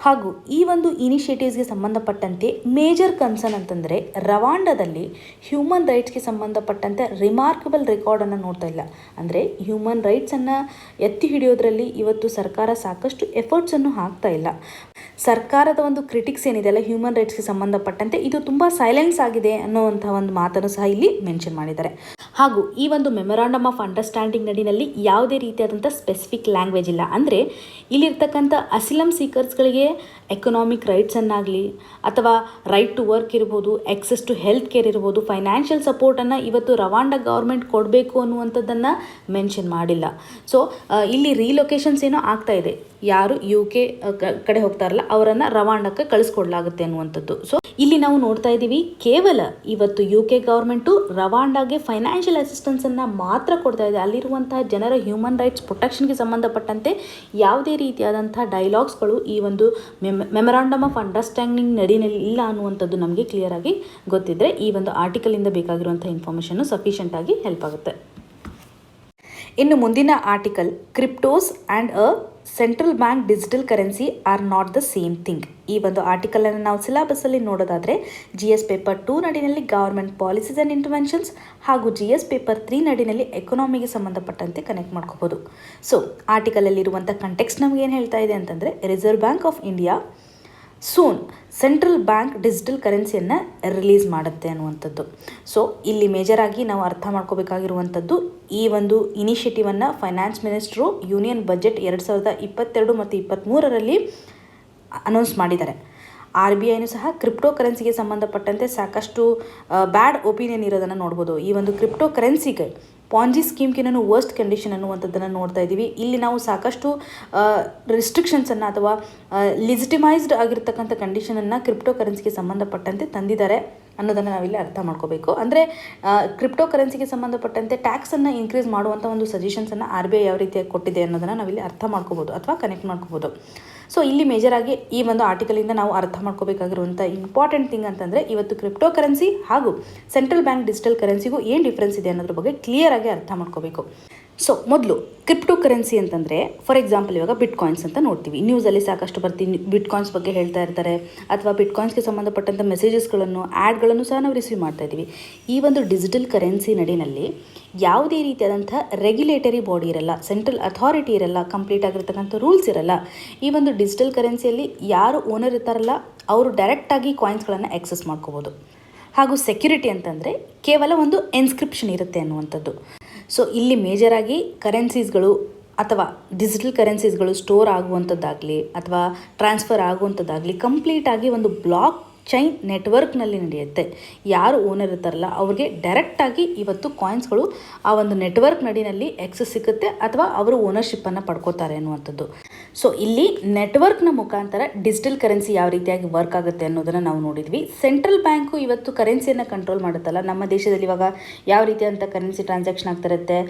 ಹಾಗೂ ಈ ಒಂದು ಇನಿಷಿಯೇಟಿವ್ಸ್ಗೆ ಸಂಬಂಧಪಟ್ಟಂತೆ ಮೇಜರ್ ಕನ್ಸರ್ನ್ ಅಂತಂದರೆ ರವಾಂಡಾದಲ್ಲಿ ಹ್ಯೂಮನ್ ರೈಟ್ಸ್ಗೆ ಸಂಬಂಧಪಟ್ಟಂತೆ ರಿಮಾರ್ಕಬಲ್ ರೆಕಾರ್ಡನ್ನು ನೋಡ್ತಾ ಇಲ್ಲ. ಅಂದರೆ ಹ್ಯೂಮನ್ ರೈಟ್ಸನ್ನು ಎತ್ತಿ ಹಿಡಿಯೋದ್ರಲ್ಲಿ ಇವತ್ತು ಸರ್ಕಾರ ಸಾಕಷ್ಟು ಎಫರ್ಟ್ಸನ್ನು ಹಾಕ್ತಾ ಇಲ್ಲ. ಸರ್ಕಾರದ ಒಂದು ಕ್ರಿಟಿಕ್ಸ್ ಏನಿದೆ ಅಲ್ಲ ಹ್ಯೂಮನ್ ರೈಟ್ಸ್ಗೆ ಸಂಬಂಧಪಟ್ಟಂತೆ ಇದು ತುಂಬ ಸೈಲೆನ್ಸ್ ಆಗಿದೆ ಅನ್ನೋವಂಥ ಒಂದು ಮಾತನ್ನು ಸಹ ಇಲ್ಲಿ ಮೆನ್ಷನ್ ಮಾಡಿದ್ದಾರೆ. ಹಾಗೂ ಈ ಒಂದು ಮೆಮೊರಾಂಡಮ್ ಆಫ್ ಅಂಡರ್ಸ್ಟ್ಯಾಂಡಿಂಗ್ ನಡಿನಲ್ಲಿ ಯಾವುದೇ ರೀತಿಯಾದಂಥ ಸ್ಪೆಸಿಫಿಕ್ ಲ್ಯಾಂಗ್ವೇಜ್ ಇಲ್ಲ. ಅಂದರೆ ಇಲ್ಲಿರ್ತಕ್ಕಂಥ ಅಸಿಲಮ್ ಸೀಕರ್ಸ್ಗಳಿಗೆ ಎಕನಾಮಿಕ್ ರೈಟ್ಸನ್ನಾಗಲಿ ಅಥವಾ ರೈಟ್ ಟು ವರ್ಕ್ ಇರ್ಬೋದು, ಆಕ್ಸೆಸ್ ಟು ಹೆಲ್ತ್ ಕೇರ್ ಇರ್ಬೋದು, ಫೈನಾನ್ಷಿಯಲ್ ಸಪೋರ್ಟನ್ನು ಇವತ್ತು ರವಾಂಡಾ ಗೌರ್ಮೆಂಟ್ ಕೊಡಬೇಕು ಅನ್ನುವಂಥದ್ದನ್ನು ಮೆನ್ಷನ್ ಮಾಡಿಲ್ಲ. ಸೊ ಇಲ್ಲಿ ರೀಲೊಕೇಶನ್ಸ್ ಏನೋ ಆಗ್ತಾ ಇದೆ, ಯಾರು UK ಕಡೆ ಹೋಗ್ತಾರಲ್ಲ ಅವರನ್ನು ರವಾಂಡಕ್ಕೆ ಕಳಿಸ್ಕೊಡ್ಲಾಗುತ್ತೆ ಅನ್ನುವಂಥದ್ದು. ಸೊ ಇಲ್ಲಿ ನಾವು ನೋಡ್ತಾ ಇದ್ದೀವಿ ಕೇವಲ ಇವತ್ತು UK ಗೌರ್ಮೆಂಟು ರವಾಂಡಾಗೆ ಫೈನಾನ್ಷಿಯಲ್ ಅಸಿಸ್ಟೆನ್ಸನ್ನು ಮಾತ್ರ ಕೊಡ್ತಾ ಇದೆ. ಅಲ್ಲಿರುವಂತಹ ಜನರ ಹ್ಯೂಮನ್ ರೈಟ್ಸ್ ಪ್ರೊಟೆಕ್ಷನ್ಗೆ ಸಂಬಂಧಪಟ್ಟಂತೆ ಯಾವುದೇ ರೀತಿಯಾದಂಥ ಡೈಲಾಗ್ಸ್ಗಳು ಈ ಒಂದು ಮೆಮೊರಾಂಡಮ್ ಆಫ್ ಅಂಡರ್ಸ್ಟ್ಯಾಂಡಿಂಗ್ ನಡಿನಲ್ಲಿ ಇಲ್ಲ ಅನ್ನುವಂಥದ್ದು ನಮಗೆ ಕ್ಲಿಯರ್ ಆಗಿ ಗೊತ್ತಿದ್ದರೆ ಈ ಒಂದು ಆರ್ಟಿಕಲಿಂದ ಬೇಕಾಗಿರುವಂಥ ಇನ್ಫಾರ್ಮೇಷನ್ನು ಸಫಿಷಿಯೆಂಟ್ ಆಗಿ ಹೆಲ್ಪ್ ಆಗುತ್ತೆ. ಇನ್ನು ಮುಂದಿನ article, cryptos and a central bank digital currency are not the same thing. ಈ ಒಂದು ಆರ್ಟಿಕಲನ್ನು ನಾವು ಸಿಲೆಬಸ್ಸಲ್ಲಿ ನೋಡೋದಾದರೆ GS ಪೇಪರ್ 2 ನಡಿನಲ್ಲಿ ಗವರ್ಮೆಂಟ್ ಪಾಲಿಸೀಸ್ ಆ್ಯಂಡ್ ಇಂಟರ್ವೆನ್ಷನ್ಸ್ ಹಾಗೂ GS ಪೇಪರ್ 3 ನಡಿನಲ್ಲಿ ಎಕನಾಮಿಗೆ ಸಂಬಂಧಪಟ್ಟಂತೆ ಕನೆಕ್ಟ್ ಮಾಡ್ಕೋಬೋದು. ಸೊ ಆರ್ಟಿಕಲಲ್ಲಿರುವಂಥ ಕಂಟೆಕ್ಸ್ಟ್ ನಮಗೆ ಏನು ಹೇಳ್ತಾ ಇದೆ ಅಂತಂದರೆ reserve bank of India soon central bank digital ಕರೆನ್ಸಿಯನ್ನು ರಿಲೀಸ್ ಮಾಡುತ್ತೆ ಅನ್ನುವಂಥದ್ದು. ಸೊ ಇಲ್ಲಿ ಮೇಜರಾಗಿ ನಾವು ಅರ್ಥ ಮಾಡ್ಕೋಬೇಕಾಗಿರುವಂಥದ್ದು ಈ ಒಂದು ಇನಿಷಿಯೇಟಿವನ್ನು ಫೈನಾನ್ಸ್ ಮಿನಿಸ್ಟ್ರು ಯೂನಿಯನ್ ಬಜೆಟ್ 2022 ಮತ್ತು 2023ರಲ್ಲಿ ಅನೌನ್ಸ್ ಮಾಡಿದ್ದಾರೆ. RBIನೂ ಸಹ ಕ್ರಿಪ್ಟೋ ಕರೆನ್ಸಿಗೆ ಸಂಬಂಧಪಟ್ಟಂತೆ ಸಾಕಷ್ಟು ಬ್ಯಾಡ್ ಒಪಿನಿಯನ್ ಇರೋದನ್ನು ನೋಡ್ಬೋದು. ಈ ಒಂದು ಕ್ರಿಪ್ಟೋ ಕರೆನ್ಸಿಗೆ ಪಾಂಜಿ ಸ್ಕೀಮ್ಗಿನೂ ವರ್ಸ್ಟ್ ಕಂಡೀಷನ್ ಅನ್ನುವಂಥದ್ದನ್ನು ನೋಡ್ತಾ ಇದ್ದೀವಿ. ಇಲ್ಲಿ ನಾವು ಸಾಕಷ್ಟು ರಿಸ್ಟ್ರಿಕ್ಷನ್ಸನ್ನು ಅಥವಾ ಲಿಜಿಟಿಮೈಸ್ಡ್ ಆಗಿರ್ತಕ್ಕಂಥ ಕಂಡೀಷನನ್ನು ಕ್ರಿಪ್ಟೋ ಕರೆನ್ಸಿಗೆ ಸಂಬಂಧಪಟ್ಟಂತೆ ತಂದಿದ್ದಾರೆ ಅನ್ನೋದನ್ನು ನಾವಿಲ್ಲಿ ಅರ್ಥ ಮಾಡ್ಕೋಬೇಕು. ಅಂದರೆ ಕ್ರಿಪ್ಟೋ ಕರೆನ್ಸಿಗೆ ಸಂಬಂಧಪಟ್ಟಂತೆ ಟ್ಯಾಕ್ಸನ್ನು ಇನ್ಕ್ರೀಸ್ ಮಾಡುವಂಥ ಒಂದು ಸಜೆಷನ್ಸನ್ನು RBI ಯಾವ ರೀತಿಯಾಗಿ ಕೊಟ್ಟಿದೆ ಅನ್ನೋದನ್ನು ನಾವಿಲ್ಲಿ ಅರ್ಥ ಮಾಡ್ಕೋಬೋದು ಅಥವಾ ಕನೆಕ್ಟ್ ಮಾಡ್ಕೋಬೋದು. ಸೊ ಇಲ್ಲಿ ಮೇಜರಾಗಿ ಈ ಒಂದು ಆರ್ಟಿಕಲಿಂದ ನಾವು ಅರ್ಥ ಮಾಡ್ಕೋಬೇಕಾಗಿರುವಂಥ ಇಂಪಾರ್ಟೆಂಟ್ ಥಿಂಗ್ ಅಂತಂದರೆ ಇವತ್ತು ಕ್ರಿಪ್ಟೋ ಕರೆನ್ಸಿ ಹಾಗೂ ಸೆಂಟ್ರಲ್ ಬ್ಯಾಂಕ್ ಡಿಜಿಟಲ್ ಕರೆನ್ಸಿಗೂ ಏನು ಡಿಫ್ರೆನ್ಸ್ ಇದೆ ಅನ್ನೋದ್ರ ಬಗ್ಗೆ ಕ್ಲಿಯರ್ ಆಗಿ ಅರ್ಥ ಮಾಡ್ಕೋಬೇಕು. ಸೊ ಮೊದಲು ಕ್ರಿಪ್ಟೋ ಕರೆನ್ಸಿ ಅಂತಂದರೆ ಫಾರ್ ಎಕ್ಸಾಂಪಲ್ ಇವಾಗ ಬಿಟ್ಕಾಯಿನ್ಸ್ ಅಂತ ನೋಡ್ತೀವಿ, ನ್ಯೂಸಲ್ಲಿ ಸಾಕಷ್ಟು ಬರ್ತೀವಿ, ಬಿಟ್ಕಾಯಿನ್ಸ್ ಬಗ್ಗೆ ಹೇಳ್ತಾ ಇರ್ತಾರೆ, ಅಥವಾ ಬಿಟ್ಕಾಯಿನ್ಸ್ಗೆ ಸಂಬಂಧಪಟ್ಟಂಥ ಮೆಸೇಜಸ್ಗಳನ್ನು ಆ್ಯಡ್ಗಳನ್ನು ಸಹ ನಾವು ರಿಸೀವ್ ಮಾಡ್ತಾ ಇದ್ದೀವಿ. ಈ ಒಂದು ಡಿಜಿಟಲ್ ಕರೆನ್ಸಿ ನಡಿನಲ್ಲಿ ಯಾವುದೇ ರೀತಿಯಾದಂಥ ರೆಗ್ಯುಲೇಟರಿ ಬಾಡಿ ಇರಲ್ಲ, ಸೆಂಟ್ರಲ್ ಅಥಾರಿಟಿ ಇರಲ್ಲ, ಕಂಪ್ಲೀಟ್ ಆಗಿರ್ತಕ್ಕಂಥ ರೂಲ್ಸ್ ಇರಲ್ಲ. ಈ ಒಂದು ಡಿಜಿಟಲ್ ಕರೆನ್ಸಿಯಲ್ಲಿ ಯಾರು ಓನರ್ ಇರ್ತಾರಲ್ಲ ಅವರು ಡೈರೆಕ್ಟಾಗಿ ಕಾಯಿನ್ಸ್ಗಳನ್ನು ಆಕ್ಸೆಸ್ ಮಾಡ್ಕೋಬೋದು. ಹಾಗೂ ಸೆಕ್ಯುರಿಟಿ ಅಂತಂದರೆ ಕೇವಲ ಒಂದು ಎನ್ಸ್ಕ್ರಿಪ್ಷನ್ ಇರುತ್ತೆ ಅನ್ನುವಂಥದ್ದು. ಸೊ ಇಲ್ಲಿ ಮೇಜರಾಗಿ ಕರೆನ್ಸೀಸ್ಗಳು ಅಥವಾ ಡಿಜಿಟಲ್ ಕರೆನ್ಸೀಸ್ಗಳು ಸ್ಟೋರ್ ಆಗುವಂಥದ್ದಾಗಲಿ ಅಥವಾ ಟ್ರಾನ್ಸ್ಫರ್ ಆಗುವಂಥದ್ದಾಗಲಿ ಕಂಪ್ಲೀಟಾಗಿ ಒಂದು ಬ್ಲಾಕ್ ಚೈನ್ ನೆಟ್ವರ್ಕ್ನಲ್ಲಿ ನಡೆಯುತ್ತೆ. ಯಾರು ಓನರ್ ಇರ್ತಾರಲ್ಲ ಅವ್ರಿಗೆ ಡೈರೆಕ್ಟಾಗಿ ಇವತ್ತು ಕಾಯಿನ್ಸ್ಗಳು ಆ ಒಂದು ನೆಟ್ವರ್ಕ್ ನಡಿನಲ್ಲಿ ಆಕ್ಸೆಸ್ ಸಿಗುತ್ತೆ ಅಥವಾ ಅವರು ಓನರ್ಶಿಪ್ಪನ್ನು ಪಡ್ಕೋತಾರೆ ಅನ್ನುವಂಥದ್ದು. ಸೊ ಇಲ್ಲಿ ನೆಟ್ವರ್ಕ್ನ ಮುಖಾಂತರ ಡಿಜಿಟಲ್ ಕರೆನ್ಸಿ ಯಾವ ರೀತಿಯಾಗಿ ವರ್ಕ್ ಆಗುತ್ತೆ ಅನ್ನೋದನ್ನು ನಾವು ನೋಡಿದ್ವಿ. ಸೆಂಟ್ರಲ್ ಬ್ಯಾಂಕು ಇವತ್ತು ಕರೆನ್ಸಿಯನ್ನು ಕಂಟ್ರೋಲ್ ಮಾಡುತ್ತಲ್ಲ. ನಮ್ಮ ದೇಶದಲ್ಲಿ ಇವಾಗ ಯಾವ ರೀತಿಯಂಥ ಕರೆನ್ಸಿ ಟ್ರಾನ್ಸಾಕ್ಷನ್ ಆಗ್ತಿರುತ್ತೆ,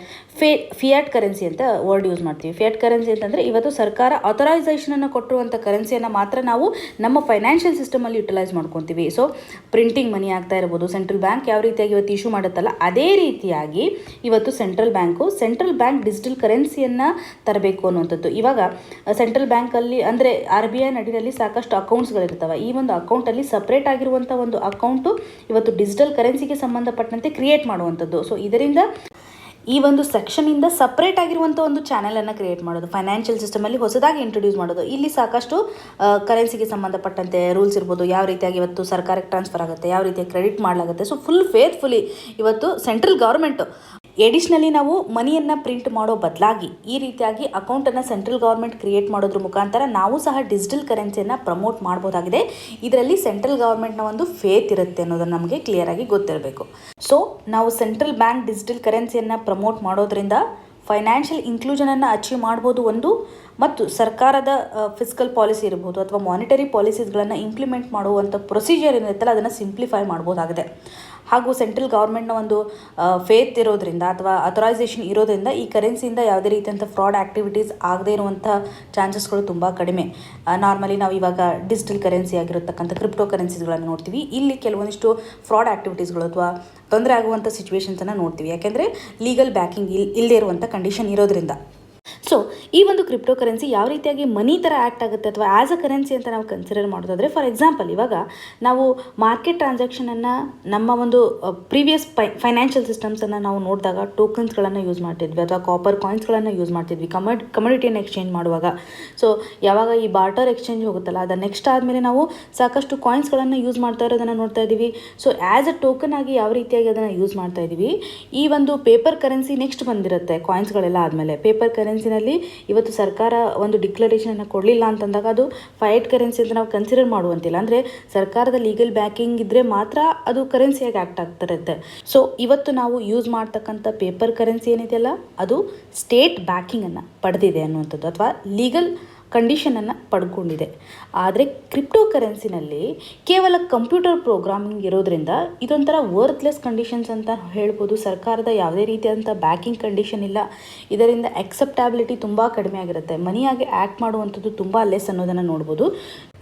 ಫಿಯಾಟ್ ಕರೆನ್ಸಿ ಅಂತ ವರ್ಡ್ ಯೂಸ್ ಮಾಡ್ತೀವಿ. ಫಿಯಾಟ್ ಕರೆನ್ಸಿ ಅಂತಂದರೆ ಇವತ್ತು ಸರ್ಕಾರ ಆಥರೈಸೇಷನನ್ನು ಕೊಟ್ಟಿರುವಂಥ ಕರೆನ್ಸಿಯನ್ನು ಮಾತ್ರ ನಾವು ನಮ್ಮ ಫೈನಾನ್ಷಿಯಲ್ ಸಿಸ್ಟಮಲ್ಲಿ ಯುಟಿಲೈಸ್ ಮಾಡ್ಕೊತೀವಿ. ಸೊ ಪ್ರಿಂಟಿಂಗ್ ಮನಿ ಆಗ್ತಾ ಇರ್ಬೋದು, ಸೆಂಟ್ರಲ್ ಬ್ಯಾಂಕ್ ಯಾವ ರೀತಿಯಾಗಿ ಇವತ್ತು ಇಶ್ಯೂ ಮಾಡುತ್ತಲ್ಲ ಅದೇ ರೀತಿಯಾಗಿ ಇವತ್ತು ಸೆಂಟ್ರಲ್ ಬ್ಯಾಂಕ್ ಡಿಜಿಟಲ್ ಕರೆನ್ಸಿಯನ್ನು ತರಬೇಕು ಅನ್ನುವಂಥದ್ದು. ಇವಾಗ ಸೆಂಟ್ರಲ್ ಬ್ಯಾಂಕಲ್ಲಿ ಅಂದರೆ RBI ನಡಿನಲ್ಲಿ ಸಾಕಷ್ಟು ಅಕೌಂಟ್ಸ್ಗಳಿರ್ತವೆ. ಈ ಒಂದು ಅಕೌಂಟಲ್ಲಿ ಸಪ್ರೇಟ್ ಆಗಿರುವಂಥ ಒಂದು ಅಕೌಂಟು ಇವತ್ತು ಡಿಜಿಟಲ್ ಕರೆನ್ಸಿಗೆ ಸಂಬಂಧಪಟ್ಟಂತೆ ಕ್ರಿಯೇಟ್ ಮಾಡುವಂಥದ್ದು. ಸೊ ಇದರಿಂದ ಈ ಒಂದು ಸೆಕ್ಷನಿಂದ ಸಪ್ರೇಟ್ ಆಗಿರುವಂಥ ಒಂದು ಚಾನಲನ್ನು ಕ್ರಿಯೇಟ್ ಮಾಡೋದು, ಫೈನಾನ್ಷಿಯಲ್ ಸಿಸ್ಟಮಲ್ಲಿ ಹೊಸದಾಗಿ ಇಂಟ್ರೊಡ್ಯೂಸ್ ಮಾಡೋದು. ಇಲ್ಲಿ ಸಾಕಷ್ಟು ಕರೆನ್ಸಿಗೆ ಸಂಬಂಧಪಟ್ಟಂತೆ ರೂಲ್ಸ್ ಇರ್ಬೋದು, ಯಾವ ರೀತಿಯಾಗಿ ಇವತ್ತು ಸರ್ಕಾರಕ್ಕೆ ಟ್ರಾನ್ಸ್ಫರ್ ಆಗುತ್ತೆ, ಯಾವ ರೀತಿಯಾಗಿ ಕ್ರೆಡಿಟ್ ಮಾಡಲಾಗುತ್ತೆ. ಸೊ ಫುಲ್ ಫೇತ್ಫುಲಿ ಇವತ್ತು ಸೆಂಟ್ರಲ್ ಗೌರ್ಮೆಂಟು ಎಡಿಷ್ನಲಿ ನಾವು ಮನಿಯನ್ನು ಪ್ರಿಂಟ್ ಮಾಡೋ ಬದಲಾಗಿ ಈ ರೀತಿಯಾಗಿ ಅಕೌಂಟನ್ನು ಸೆಂಟ್ರಲ್ ಗೌರ್ಮೆಂಟ್ ಕ್ರಿಯೇಟ್ ಮಾಡೋದ್ರ ಮುಖಾಂತರ ನಾವು ಸಹ ಡಿಜಿಟಲ್ ಕರೆನ್ಸಿಯನ್ನು ಪ್ರಮೋಟ್ ಮಾಡ್ಬೋದಾಗಿದೆ. ಇದರಲ್ಲಿ ಸೆಂಟ್ರಲ್ ಗೌರ್ಮೆಂಟ್ನ ಒಂದು ಫೇತ್ ಇರುತ್ತೆ ಅನ್ನೋದನ್ನು ನಮಗೆ ಕ್ಲಿಯರಾಗಿ ಗೊತ್ತಿರಬೇಕು. ಸೊ ನಾವು ಸೆಂಟ್ರಲ್ ಬ್ಯಾಂಕ್ ಡಿಜಿಟಲ್ ಕರೆನ್ಸಿಯನ್ನು ಪ್ರಮೋಟ್ ಮಾಡೋದ್ರಿಂದ ಫೈನಾನ್ಷಿಯಲ್ ಇನ್ಕ್ಲೂಷನನ್ನು ಅಚೀವ್ ಮಾಡ್ಬೋದು ಒಂದು, ಮತ್ತು ಸರ್ಕಾರದ ಫಿಸ್ಕಲ್ ಪಾಲಿಸಿ ಇರ್ಬೋದು ಅಥವಾ ಮಾನಿಟರಿ ಪಾಲಿಸೀಸ್ಗಳನ್ನು ಇಂಪ್ಲಿಮೆಂಟ್ ಮಾಡುವಂಥ ಪ್ರೊಸೀಜರ್ ಏನಿರುತ್ತಲ್ಲ ಅದನ್ನು ಸಿಂಪ್ಲಿಫೈ ಮಾಡ್ಬೋದಾಗಿದೆ. ಹಾಗೂ ಸೆಂಟ್ರಲ್ ಗೌರ್ಮೆಂಟ್ನ ಒಂದು ಫೇತ್ ಇರೋದ್ರಿಂದ ಅಥವಾ ಅಥರೈಸೇಷನ್ ಇರೋದ್ರಿಂದ ಈ ಕರೆನ್ಸಿಯಿಂದ ಯಾವುದೇ ರೀತಿಯಂಥ ಫ್ರಾಡ್ ಆ್ಯಕ್ಟಿವಿಟೀಸ್ ಆಗದೇ ಇರುವಂಥ ಚಾನ್ಸಸ್ಗಳು ತುಂಬ ಕಡಿಮೆ. ನಾರ್ಮಲಿ ನಾವು ಇವಾಗ ಡಿಜಿಟಲ್ ಕರೆನ್ಸಿ ಆಗಿರತಕ್ಕಂಥ ಕ್ರಿಪ್ಟೋ ಕರೆನ್ಸೀಸ್ಗಳನ್ನು ನೋಡ್ತೀವಿ. ಇಲ್ಲಿ ಕೆಲವೊಂದಿಷ್ಟು ಫ್ರಾಡ್ ಆ್ಯಕ್ಟಿವಿಟೀಸ್ಗಳು ಅಥವಾ ತೊಂದರೆ ಆಗುವಂಥ ಸಿಚುವೇಶನ್ಸನ್ನು ನೋಡ್ತೀವಿ, ಯಾಕೆಂದರೆ ಲೀಗಲ್ ಬ್ಯಾಕಿಂಗ್ ಇಲ್ಲದೇ ಇರುವಂಥ ಕಂಡೀಷನ್ ಇರೋದ್ರಿಂದ. ಸೊ ಈ ಒಂದು ಕ್ರಿಪ್ಟೋ ಕರೆನ್ಸಿ ಯಾವ ರೀತಿಯಾಗಿ ಮನಿ ಥರ ಆ್ಯಕ್ಟ್ ಆಗುತ್ತೆ ಅಥವಾ ಆ್ಯಸ್ ಅ ಕರೆನ್ಸಿ ಅಂತ ನಾವು ಕನ್ಸಿಡರ್ ಮಾಡೋದಾದರೆ, ಫಾರ್ ಎಕ್ಸಾಂಪಲ್ ಇವಾಗ ನಾವು ಮಾರ್ಕೆಟ್ ಟ್ರಾನ್ಸಾಕ್ಷನನ್ನು ನಮ್ಮ ಒಂದು ಪ್ರೀವಿಯಸ್ ಫೈನಾನ್ಷಿಯಲ್ ಸಿಸ್ಟಮ್ಸನ್ನು ನಾವು ನೋಡಿದಾಗ ಟೋಕನ್ಸ್ಗಳನ್ನು ಯೂಸ್ ಮಾಡ್ತಿದ್ವಿ ಅಥವಾ ಕಾಪರ್ ಕಾಯಿನ್ಸ್ಗಳನ್ನು ಯೂಸ್ ಮಾಡ್ತಿದ್ವಿ ಕಮೋಡಿಟಿಯನ್ನು ಎಕ್ಸ್ಚೇಂಜ್ ಮಾಡುವಾಗ. ಸೊ ಯಾವಾಗ ಈ ಬಾರ್ಟರ್ ಎಕ್ಸ್ಚೇಂಜ್ ಹೋಗುತ್ತಲ್ಲ ಅದು ನೆಕ್ಸ್ಟ್ ಆದಮೇಲೆ ನಾವು ಸಾಕಷ್ಟು ಕಾಯಿನ್ಸ್ಗಳನ್ನು ಯೂಸ್ ಮಾಡ್ತಾ ಇರೋದನ್ನು ನೋಡ್ತಾ ಇದ್ದೀವಿ. ಸೊ ಆ್ಯಸ್ ಅ ಟೋಕನ್ ಆಗಿ ಯಾವ ರೀತಿಯಾಗಿ ಅದನ್ನು ಯೂಸ್ ಮಾಡ್ತಾ ಇದ್ದೀವಿ. ಈ ಒಂದು ಪೇಪರ್ ಕರೆನ್ಸಿ ನೆಕ್ಸ್ಟ್ ಬಂದಿರುತ್ತೆ, ಕಾಯಿನ್ಸ್ಗಳೆಲ್ಲ ಆದಮೇಲೆ ಪೇಪರ್ ಕರೆನ್ಸಿನಲ್ಲಿ ಇವತ್ತು ಸರ್ಕಾರ ಒಂದು ಡಿಕ್ಲರೇಷನನ್ನು ಕೊಡಲಿಲ್ಲ ಅಂತಂದಾಗ ಅದು ಫೈಟ್ ಕರೆನ್ಸಿ ಅಂತ ನಾವು ಕನ್ಸಿಡರ್ ಮಾಡುವಂತಿಲ್ಲ. ಅಂದರೆ ಸರ್ಕಾರದ ಲೀಗಲ್ ಬ್ಯಾಕಿಂಗ್ ಇದ್ದರೆ ಮಾತ್ರ ಅದು ಕರೆನ್ಸಿಯಾಗಿ ಆ್ಯಕ್ಟ್ ಆಗ್ತಿರುತ್ತೆ. ಸೊ ಇವತ್ತು ನಾವು ಯೂಸ್ ಮಾಡ್ತಕ್ಕಂಥ ಪೇಪರ್ ಕರೆನ್ಸಿ ಏನಿದೆಯಲ್ಲ ಅದು ಸ್ಟೇಟ್ ಬ್ಯಾಕಿಂಗನ್ನು ಪಡೆದಿದೆ ಅನ್ನುವಂಥದ್ದು ಅಥವಾ ಲೀಗಲ್ ಕಂಡೀಷನನ್ನು ಪಡ್ಕೊಂಡಿದೆ. ಆದರೆ ಕ್ರಿಪ್ಟೋ ಕರೆನ್ಸಿನಲ್ಲಿ ಕೇವಲ ಕಂಪ್ಯೂಟರ್ ಪ್ರೋಗ್ರಾಮಿಂಗ್ ಇರೋದ್ರಿಂದ ಇದೊಂಥರ ವರ್ತ್ಲೆಸ್ ಕಂಡೀಷನ್ಸ್ ಅಂತ ಹೇಳ್ಬೋದು. ಸರ್ಕಾರದ ಯಾವುದೇ ರೀತಿಯಾದಂಥ ಬ್ಯಾಕಿಂಗ್ ಕಂಡೀಷನ್ ಇಲ್ಲ. ಇದರಿಂದ ಅಕ್ಸೆಪ್ಟಬಿಲಿಟಿ ತುಂಬ ಕಡಿಮೆ ಆಗಿರುತ್ತೆ, ಮನಿಯಾಗಿ ಆ್ಯಕ್ಟ್ ಮಾಡುವಂಥದ್ದು ತುಂಬ ಲೆಸ್ ಅನ್ನೋದನ್ನು ನೋಡ್ಬೋದು.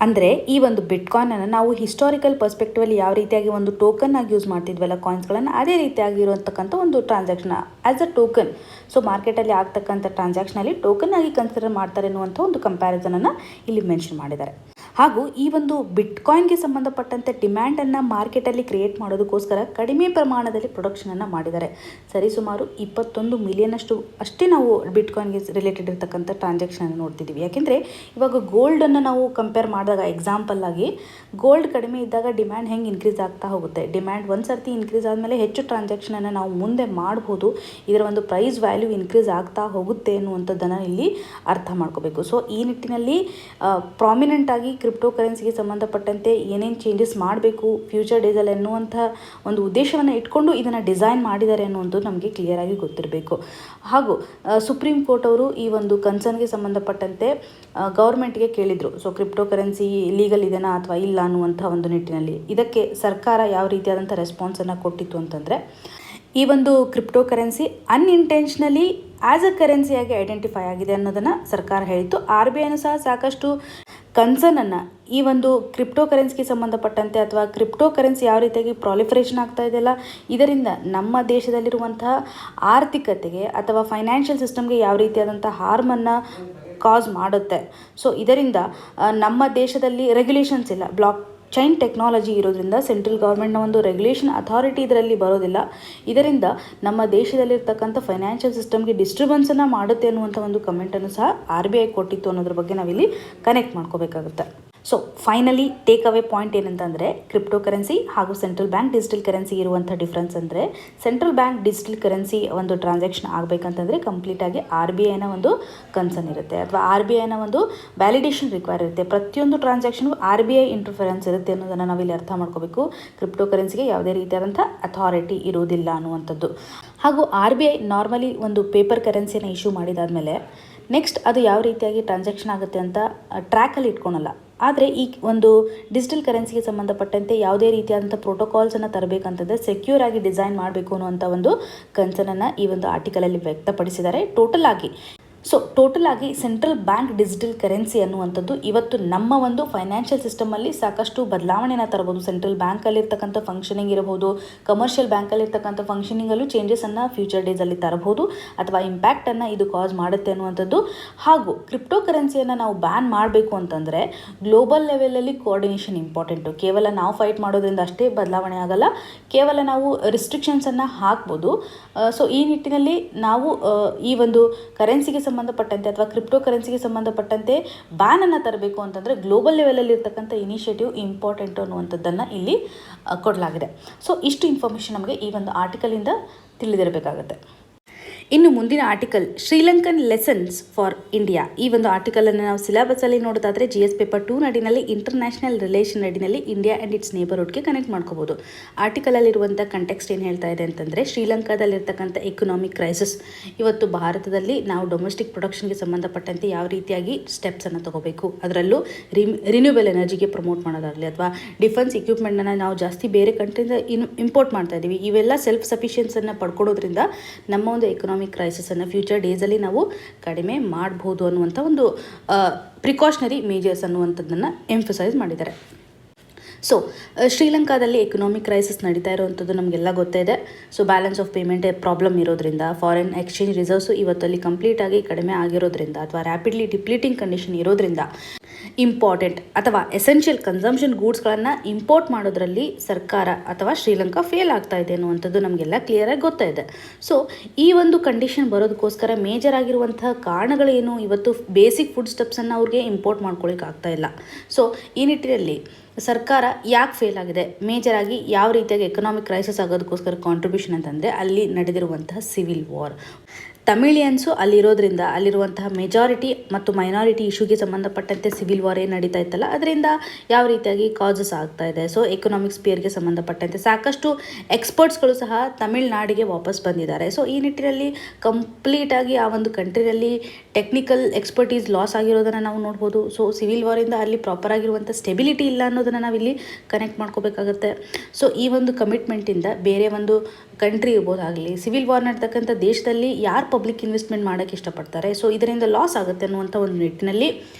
ಅಂದರೆ ಈ ಒಂದು ಬಿಟ್ಕಾಯಿನನ್ನು ನಾವು ಹಿಸ್ಟಾರಿಕಲ್ ಪರ್ಸ್ಪೆಕ್ಟಿವಲ್ಲಿ ಯಾವ ರೀತಿಯಾಗಿ ಒಂದು ಟೋಕನ್ ಆಗಿ ಯೂಸ್ ಮಾಡ್ತಿದ್ವಲ್ಲ ಕಾಯಿನ್ಸ್ಗಳನ್ನು, ಅದೇ ರೀತಿಯಾಗಿ ಇರುವಂತಕ್ಕಂಥ ಒಂದು transaction as a token. So ಮಾರ್ಕೆಟಲ್ಲಿ ಆಗ್ತಕ್ಕಂಥ ಟ್ರಾನ್ಸಾಕ್ಷನಲ್ಲಿ ಟೋಕನ್ ಆಗಿ ಕನ್ಸಿಡರ್ ಮಾಡ್ತಾರೆ ಅನ್ನುವಂಥ ಒಂದು ಕಂಪ್ಯಾರಿಸನನ್ನು ಇಲ್ಲಿ ಮೆನ್ಷನ್ ಮಾಡಿದ್ದಾರೆ. ಹಾಗೂ ಈ ಒಂದು ಬಿಟ್ಕಾಯಿನ್ಗೆ ಸಂಬಂಧಪಟ್ಟಂತೆ ಡಿಮ್ಯಾಂಡನ್ನು ಮಾರ್ಕೆಟಲ್ಲಿ ಕ್ರಿಯೇಟ್ ಮಾಡೋದಕ್ಕೋಸ್ಕರ ಕಡಿಮೆ ಪ್ರಮಾಣದಲ್ಲಿ ಪ್ರೊಡಕ್ಷನನ್ನು ಮಾಡಿದ್ದಾರೆ. ಸರಿಸುಮಾರು 21 ಮಿಲಿಯನ್ ಅಷ್ಟೇ ನಾವು ಬಿಟ್ಕಾಯಿನ್ಗೆ ರಿಲೇಟೆಡ್ ಇರ್ತಕ್ಕಂಥ ಟ್ರಾನ್ಸಾಕ್ಷನ್ ನೋಡ್ತಿದ್ದೀವಿ. ಯಾಕೆಂದರೆ ಇವಾಗ ಗೋಲ್ಡನ್ನು ನಾವು ಕಂಪೇರ್ ಮಾಡಿದಾಗ ಎಕ್ಸಾಂಪಲ್ ಆಗಿ ಗೋಲ್ಡ್ ಕಡಿಮೆ ಇದ್ದಾಗ ಡಿಮ್ಯಾಂಡ್ ಹೆಂಗೆ ಇನ್ಕ್ರೀಸ್ ಆಗ್ತಾ ಹೋಗುತ್ತೆ. ಡಿಮ್ಯಾಂಡ್ ಒಂದು ಸರ್ತಿ ಇನ್ಕ್ರೀಸ್ ಆದಮೇಲೆ ಹೆಚ್ಚು ಟ್ರಾನ್ಸಾಕ್ಷನನ್ನು ನಾವು ಮುಂದೆ ಮಾಡ್ಬೋದು. ಇದರ ಒಂದು ಪ್ರೈಸ್ ವ್ಯಾಲ್ಯೂ ಇನ್ಕ್ರೀಸ್ ಆಗ್ತಾ ಹೋಗುತ್ತೆ ಅನ್ನುವಂಥದ್ದನ್ನು ಇಲ್ಲಿ ಅರ್ಥ ಮಾಡ್ಕೋಬೇಕು. ಸೊ ಈ ನಿಟ್ಟಿನಲ್ಲಿ ಪ್ರಾಮಿನೆಂಟ್ ಆಗಿ ಕ್ರಿಪ್ಟೋ ಕರೆನ್ಸಿಗೆ ಸಂಬಂಧಪಟ್ಟಂತೆ ಏನೇನು ಚೇಂಜಸ್ ಮಾಡಬೇಕು ಫ್ಯೂಚರ್ ಡೇಸಲ್ಲಿ ಅನ್ನುವಂಥ ಒಂದು ಉದ್ದೇಶವನ್ನು ಇಟ್ಕೊಂಡು ಇದನ್ನು ಡಿಸೈನ್ ಮಾಡಿದ್ದಾರೆ ಅನ್ನುವಂಥದ್ದು ನಮಗೆ ಕ್ಲಿಯರಾಗಿ ಗೊತ್ತಿರಬೇಕು. ಹಾಗೂ ಸುಪ್ರೀಂ ಕೋರ್ಟ್ ಅವರು ಈ ಒಂದು ಕನ್ಸರ್ನ್ಗೆ ಸಂಬಂಧಪಟ್ಟಂತೆ ಗೌರ್ಮೆಂಟ್ಗೆ ಕೇಳಿದರು. ಸೊ ಕ್ರಿಪ್ಟೋ ಕರೆನ್ಸಿ ಲೀಗಲ್ ಇದೆನಾ ಅಥವಾ ಇಲ್ಲ ಅನ್ನುವಂಥ ಒಂದು ನಿಟ್ಟಿನಲ್ಲಿ ಇದಕ್ಕೆ ಸರ್ಕಾರ ಯಾವ ರೀತಿಯಾದಂಥ ರೆಸ್ಪಾನ್ಸನ್ನು ಕೊಟ್ಟಿತ್ತು ಅಂತಂದರೆ, ಈ ಒಂದು cryptocurrency unintentionally as a ಕರೆನ್ಸಿಯಾಗಿ ಐಡೆಂಟಿಫೈ ಆಗಿದೆ ಅನ್ನೋದನ್ನು ಸರ್ಕಾರ ಹೇಳಿತ್ತು. RBIನೂ ಸಹ ಸಾಕಷ್ಟು ಕನ್ಸರ್ನನ್ನು ಈ ಒಂದು ಕ್ರಿಪ್ಟೋ ಕರೆನ್ಸಿಗೆ ಸಂಬಂಧಪಟ್ಟಂತೆ ಅಥವಾ ಕ್ರಿಪ್ಟೋ ಕರೆನ್ಸಿ ಯಾವ ರೀತಿಯಾಗಿ ಪ್ರಾಲಿಫರೇಷನ್ ಆಗ್ತಾ ಇದೆಯಲ್ಲ, ಇದರಿಂದ ನಮ್ಮ ದೇಶದಲ್ಲಿರುವಂತಹ ಆರ್ಥಿಕತೆಗೆ ಅಥವಾ ಫೈನಾನ್ಷಿಯಲ್ ಸಿಸ್ಟಮ್ಗೆ ಯಾವ ರೀತಿಯಾದಂಥ ಹಾರ್ಮನ್ನು ಕಾಸ್ ಮಾಡುತ್ತೆ. ಸೊ ಇದರಿಂದ ನಮ್ಮ ದೇಶದಲ್ಲಿ ರೆಗ್ಯುಲೇಷನ್ಸ್ ಇಲ್ಲ. ಬ್ಲಾಕ್ ಚೈನ್ ಟೆಕ್ನಾಲಜಿ ಇರೋದ್ರಿಂದ ಸೆಂಟ್ರಲ್ ಗೌರ್ಮೆಂಟ್ನ ಒಂದು ರೆಗ್ಯುಲೇಷನ್ ಅಥಾರಿಟಿ ಇದರಲ್ಲಿ ಬರೋದಿಲ್ಲ. ಇದರಿಂದ ನಮ್ಮ ದೇಶದಲ್ಲಿರ್ತಕ್ಕಂಥ ಫೈನಾನ್ಷಿಯಲ್ ಸಿಸ್ಟಮ್ಗೆ ಡಿಸ್ಟರ್ಬೆನ್ಸನ್ನು ಮಾಡುತ್ತೆ ಅನ್ನುವಂಥ ಒಂದು ಕಮೆಂಟನ್ನು ಸಹ RBI ಕೊಟ್ಟಿತ್ತು ಅನ್ನೋದ್ರ ಬಗ್ಗೆ ನಾವಿಲ್ಲಿ ಕನೆಕ್ಟ್ ಮಾಡ್ಕೋಬೇಕಾಗುತ್ತೆ. So finally take away point ಏನಂತಂದರೆ, ಕ್ರಿಪ್ಟೋ ಕರೆನ್ಸಿ ಹಾಗೂ ಸೆಂಟ್ರಲ್ ಬ್ಯಾಂಕ್ ಡಿಜಿಟಲ್ ಕರೆನ್ಸಿ ಇರುವಂಥ ಡಿಫ್ರೆನ್ಸ್ ಅಂದರೆ, ಸೆಂಟ್ರಲ್ ಬ್ಯಾಂಕ್ ಡಿಜಿಟಲ್ ಕರೆನ್ಸಿ ಒಂದು ಟ್ರಾನ್ಸಾಕ್ಷನ್ ಆಗಬೇಕಂತಂದರೆ ಕಂಪ್ಲೀಟಾಗಿ RBIನ ಒಂದು ಕನ್ಸರ್ನ್ ಇರುತ್ತೆ ಅಥವಾ RBIನ ಒಂದು ವ್ಯಾಲಿಡೇಷನ್ ರಿಕ್ವೈರ್ ಇರುತ್ತೆ. ಪ್ರತಿಯೊಂದು ಟ್ರಾನ್ಸಾಕ್ಷನ್ಗೂ RBI ಇಂಟರ್ಫರೆನ್ಸ್ ಇರುತ್ತೆ ಅನ್ನೋದನ್ನು ನಾವಿಲ್ಲಿ ಅರ್ಥ ಮಾಡ್ಕೋಬೇಕು. ಕ್ರಿಪ್ಟೋ ಕರೆನ್ಸಿಗೆ ಯಾವುದೇ ರೀತಿಯಾದಂಥ ಅಥಾರಿಟಿ ಇರುವುದಿಲ್ಲ ಅನ್ನುವಂಥದ್ದು. ಹಾಗೂ RBI ನಾರ್ಮಲಿ ಒಂದು ಪೇಪರ್ ಕರೆನ್ಸಿಯನ್ನು ಇಶ್ಯೂ ಮಾಡಿದಾದಮೇಲೆ ನೆಕ್ಸ್ಟ್ ಅದು ಯಾವ ರೀತಿಯಾಗಿ ಟ್ರಾನ್ಸಾಕ್ಷನ್ ಆಗುತ್ತೆ ಅಂತ ಟ್ರ್ಯಾಕಲ್ಲಿ ಇಟ್ಕೊಳಲ್ಲ. ಆದರೆ ಈ ಒಂದು ಡಿಜಿಟಲ್ ಕರೆನ್ಸಿಗೆ ಸಂಬಂಧಪಟ್ಟಂತೆ ಯಾವುದೇ ರೀತಿಯಾದಂಥ ಪ್ರೋಟೋಕಾಲ್ಸನ್ನು ತರಬೇಕಂತಂದರೆ ಸೆಕ್ಯೂರ್ ಆಗಿ ಡಿಸೈನ್ ಮಾಡಬೇಕು ಅನ್ನುವಂಥ ಒಂದು ಕನ್ಸರ್ನನ್ನು ಈ ಒಂದು ಆರ್ಟಿಕಲಲ್ಲಿ ವ್ಯಕ್ತಪಡಿಸಿದ್ದಾರೆ. ಟೋಟಲ್ ಆಗಿ ಸೆಂಟ್ರಲ್ ಬ್ಯಾಂಕ್ ಡಿಜಿಟಲ್ ಕರೆನ್ಸಿ ಅನ್ನುವಂಥದ್ದು ಇವತ್ತು ನಮ್ಮ ಒಂದು ಫೈನಾನ್ಷಿಯಲ್ ಸಿಸ್ಟಮಲ್ಲಿ ಸಾಕಷ್ಟು ಬದಲಾವಣೆನ ತರಬಹುದು. ಸೆಂಟ್ರಲ್ ಬ್ಯಾಂಕಲ್ಲಿರ್ತಕ್ಕಂಥ ಫಂಕ್ಷನಿಂಗ್ ಇರಬಹುದು, ಕಮರ್ಷಿಯಲ್ ಬ್ಯಾಂಕಲ್ಲಿರ್ತಕ್ಕಂಥ ಫಂಕ್ಷನಿಂಗಲ್ಲೂ ಚೇಂಜಸನ್ನು ಫ್ಯೂಚರ್ ಡೇಸಲ್ಲಿ ತರಬಹುದು ಅಥವಾ ಇಂಪ್ಯಾಕ್ಟನ್ನು ಇದು ಕಾಸ್ ಮಾಡುತ್ತೆ ಅನ್ನುವಂಥದ್ದು. ಹಾಗೂ ಕ್ರಿಪ್ಟೋ ಕರೆನ್ಸಿಯನ್ನು ನಾವು ಬ್ಯಾನ್ ಮಾಡಬೇಕು ಅಂತಂದರೆ ಗ್ಲೋಬಲ್ ಲೆವೆಲಲ್ಲಿ ಕೋಆರ್ಡಿನೇಷನ್ ಇಂಪಾರ್ಟೆಂಟು. ಕೇವಲ ನಾವು ಫೈಟ್ ಮಾಡೋದ್ರಿಂದ ಅಷ್ಟೇ ಬದಲಾವಣೆ ಆಗಲ್ಲ, ಕೇವಲ ನಾವು ರಿಸ್ಟ್ರಿಕ್ಷನ್ಸನ್ನು ಹಾಕ್ಬೋದು. ಸೊ ಈ ನಿಟ್ಟಿನಲ್ಲಿ ನಾವು ಈ ಒಂದು ಕರೆನ್ಸಿಗೆ ಸಂಬಂಧಪಟ್ಟಂತೆ ಅಥವಾ ಕ್ರಿಪ್ಟೋ ಕರೆನ್ಸಿಗೆ ಸಂಬಂಧಪಟ್ಟಂತೆ ಬ್ಯಾನನ್ನು ತರಬೇಕು ಅಂತಂದರೆ ಗ್ಲೋಬಲ್ ಲೆವೆಲಲ್ಲಿ ಇರ್ತಕ್ಕಂಥ ಇನಿಷಿಯೇಟಿವ್ ಇಂಪಾರ್ಟೆಂಟು ಅನ್ನುವಂಥದ್ದನ್ನು ಇಲ್ಲಿ ಕೊಡಲಾಗಿದೆ. ಸೊ ಇಷ್ಟು ಇನ್ಫಾರ್ಮೇಷನ್ ನಮಗೆ ಈ ಒಂದು ಆರ್ಟಿಕಲಿಂದ ತಿಳಿದಿರಬೇಕಾಗುತ್ತೆ. ಇನ್ನು ಮುಂದಿನ article Sri Lankan lessons for India. ಈ ಒಂದು ಆರ್ಟಿಕಲನ್ನು ನಾವು ಸಿಲೆಬಸಲ್ಲಿ ನೋಡೋದಾದರೆ GS ಪೇಪರ್ 2 ನಡಿನಲ್ಲಿ ಇಂಟರ್ನ್ಯಾಷನಲ್ ರಿಲೇಷನ್ ನಡಿನಲ್ಲಿ ಇಂಡಿಯಾ ಆ್ಯಂಡ್ ಇಟ್ಸ್ ನೇಬರ್ಹುಡ್ಗೆ ಕನೆಕ್ಟ್ ಮಾಡ್ಕೋಬೋದು. ಆರ್ಟಿಕಲಲ್ಲಿರುವಂಥ ಕಂಟೆಕ್ಸ್ಟ್ ಏನು ಹೇಳ್ತಾ ಇದೆ ಅಂತಂದರೆ, ಶ್ರೀಲಂಕಾದಲ್ಲಿರ್ತಕ್ಕಂಥ ಎಕನಾಮಿಕ್ ಕ್ರೈಸಿಸ್ ಇವತ್ತು ಭಾರತದಲ್ಲಿ ನಾವು ಡೊಮೆಸ್ಟಿಕ್ ಪ್ರೊಡಕ್ಷನ್ಗೆ ಸಂಬಂಧಪಟ್ಟಂತೆ ಯಾವ ರೀತಿಯಾಗಿ ಸ್ಟೆಪ್ಸನ್ನು ತಗೋಬೇಕು, ಅದರಲ್ಲೂ ರಿನ್ಯೂಬಲ್ ಎನರ್ಜಿಗೆ ಪ್ರಮೋಟ್ ಮಾಡೋದಾಗಲಿ ಅಥವಾ ಡಿಫೆನ್ಸ್ ಇಕ್ವಿಪ್ಮೆಂಟನ್ನು ನಾವು ಜಾಸ್ತಿ ಬೇರೆ ಕಂಟ್ರಿಯಿಂದ ಇಂಪೋರ್ಟ್ ಮಾಡ್ತಾ ಇದ್ದೀವಿ. ಇವೆಲ್ಲ ಸೆಲ್ಫ್ ಸಫಿಷಿಯನ್ಸನ್ನು ಪಡ್ಕೊಡೋದ್ರಿಂದ ನಮ್ಮ ಒಂದು ಎಕನಾಮಿಕ್ ಕ್ರೈಸಿಸನ್ನು ಫ್ಯೂಚರ್ ಡೇಸಲ್ಲಿ ನಾವು ಕಡಿಮೆ ಮಾಡ್ಬೋದು ಅನ್ನುವಂಥ ಒಂದು ಪ್ರಿಕಾಷನರಿ ಮೇಜರ್ಸ್ ಅನ್ನುವಂಥದ್ದನ್ನು ಎಂಫಸೈಸ್ ಮಾಡಿದ್ದಾರೆ. ಸೊ ಶ್ರೀಲಂಕಾದಲ್ಲಿ ಎಕನಾಮಿಕ್ ಕ್ರೈಸಿಸ್ ನಡೀತಾ ಇರುವಂಥದ್ದು ನಮಗೆಲ್ಲ ಗೊತ್ತಿದೆ. So balance of payment problem ಇರೋದ್ರಿಂದ, ಫಾರಿನ್ ಎಕ್ಸ್ಚೇಂಜ್ ರಿಸರ್ವ್ಸು ಇವತ್ತಲ್ಲಿ ಕಂಪ್ಲೀಟಾಗಿ ಕಡಿಮೆ ಆಗಿರೋದ್ರಿಂದ ಅಥವಾ ರ್ಯಾಪಿಡ್ಲಿ ಡಿಪ್ಲೀಟಿಂಗ್ ಕಂಡೀಷನ್ ಇರೋದ್ರಿಂದ ಇಂಪಾರ್ಟೆಂಟ್ ಅಥವಾ ಎಸೆನ್ಷಿಯಲ್ ಕನ್ಸಂಪ್ಷನ್ ಗೂಡ್ಸ್ಗಳನ್ನು ಇಂಪೋರ್ಟ್ ಮಾಡೋದ್ರಲ್ಲಿ ಸರ್ಕಾರ ಅಥವಾ ಶ್ರೀಲಂಕಾ ಫೇಲ್ ಆಗ್ತಾ ಇದೆ ಅನ್ನುವಂಥದ್ದು ನಮಗೆಲ್ಲ ಕ್ಲಿಯರಾಗಿ ಗೊತ್ತಾಯಿದೆ. ಸೊ ಈ ಒಂದು ಕಂಡೀಷನ್ ಬರೋದಕ್ಕೋಸ್ಕರ ಮೇಜರ್ ಆಗಿರುವಂತಹ ಕಾರಣಗಳೇನು, ಇವತ್ತು ಬೇಸಿಕ್ ಫುಡ್ ಸ್ಟೆಪ್ಸನ್ನು ಅವ್ರಿಗೆ ಇಂಪೋರ್ಟ್ ಮಾಡ್ಕೊಳ್ಳಿಕ್ಕೆ ಆಗ್ತಾ ಇಲ್ಲ. ಸೊ ಈ ನಿಟ್ಟಿನಲ್ಲಿ ಸರ್ಕಾರ ಯಾಕೆ ಫೇಲ್ ಆಗಿದೆ, ಮೇಜರಾಗಿ ಯಾವ ರೀತಿಯಾಗಿ ಎಕನಾಮಿಕ್ ಕ್ರೈಸಿಸ್ ಆಗೋದಕ್ಕೋಸ್ಕರ ಕಾಂಟ್ರಿಬ್ಯೂಷನ್ ಅಂತಂದರೆ ಅಲ್ಲಿ ನಡೆದಿರುವಂತಹ ಸಿವಿಲ್ ವಾರ್. ತಮಿಳಿಯನ್ಸು ಅಲ್ಲಿರೋದ್ರಿಂದ ಅಲ್ಲಿರುವಂತಹ ಮೆಜಾರಿಟಿ ಮತ್ತು ಮೈನಾರಿಟಿ ಇಶ್ಯೂಗೆ ಸಂಬಂಧಪಟ್ಟಂತೆ ಸಿವಿಲ್ ವಾರ್ ಏನು ನಡೀತಾ ಇತ್ತಲ್ಲ, ಅದರಿಂದ ಯಾವ ರೀತಿಯಾಗಿ ಕಾಸಸ್ ಆಗ್ತಾ ಇದೆ. ಸೊ ಎಕನಾಮಿಕ್ ಸ್ಪಿಯರ್ಗೆ ಸಂಬಂಧಪಟ್ಟಂತೆ ಸಾಕಷ್ಟು ಎಕ್ಸ್ಪರ್ಟ್ಸ್ಗಳು ಸಹ ತಮಿಳುನಾಡಿಗೆ ವಾಪಸ್ ಬಂದಿದ್ದಾರೆ. ಸೊ ಈ ನಿಟ್ಟಿನಲ್ಲಿ ಕಂಪ್ಲೀಟಾಗಿ ಆ ಒಂದು ಕಂಟ್ರಿಯಲ್ಲಿ ಟೆಕ್ನಿಕಲ್ ಎಕ್ಸ್ಪರ್ಟೀಸ್ ಲಾಸ್ ಆಗಿರೋದನ್ನು ನಾವು ನೋಡ್ಬೋದು. ಸೊ ಸಿವಿಲ್ ವಾರಿಂದ ಅಲ್ಲಿ ಪ್ರಾಪರ್ ಆಗಿರುವಂಥ ಸ್ಟೆಬಿಲಿಟಿ ಇಲ್ಲ ಅನ್ನೋದನ್ನು ನಾವಿಲ್ಲಿ ಕನೆಕ್ಟ್ ಮಾಡ್ಕೋಬೇಕಾಗುತ್ತೆ. ಸೊ ಈ ಒಂದು ಕಮಿಟ್ಮೆಂಟಿಂದ ಬೇರೆ ಒಂದು ಕಂಟ್ರಿ ಇರ್ಬೋದಾಗಲಿ, ಸಿವಿಲ್ ವಾರ್ ನಡ್ತಕ್ಕಂಥ ದೇಶದಲ್ಲಿ ಯಾರು ಪಬ್ಲಿಕ್ ಇನ್ವೆಸ್ಟ್ಮೆಂಟ್ ಮಾಡೋಕ್ಕೆ ಇಷ್ಟಪಡ್ತಾರೆ, ಸೊ ಇದರಿಂದ ಲಾಸ್ ಆಗುತ್ತೆ ಅನ್ನುವಂಥ ಒಂದು ನಿಟ್ಟಿನಲ್ಲಿ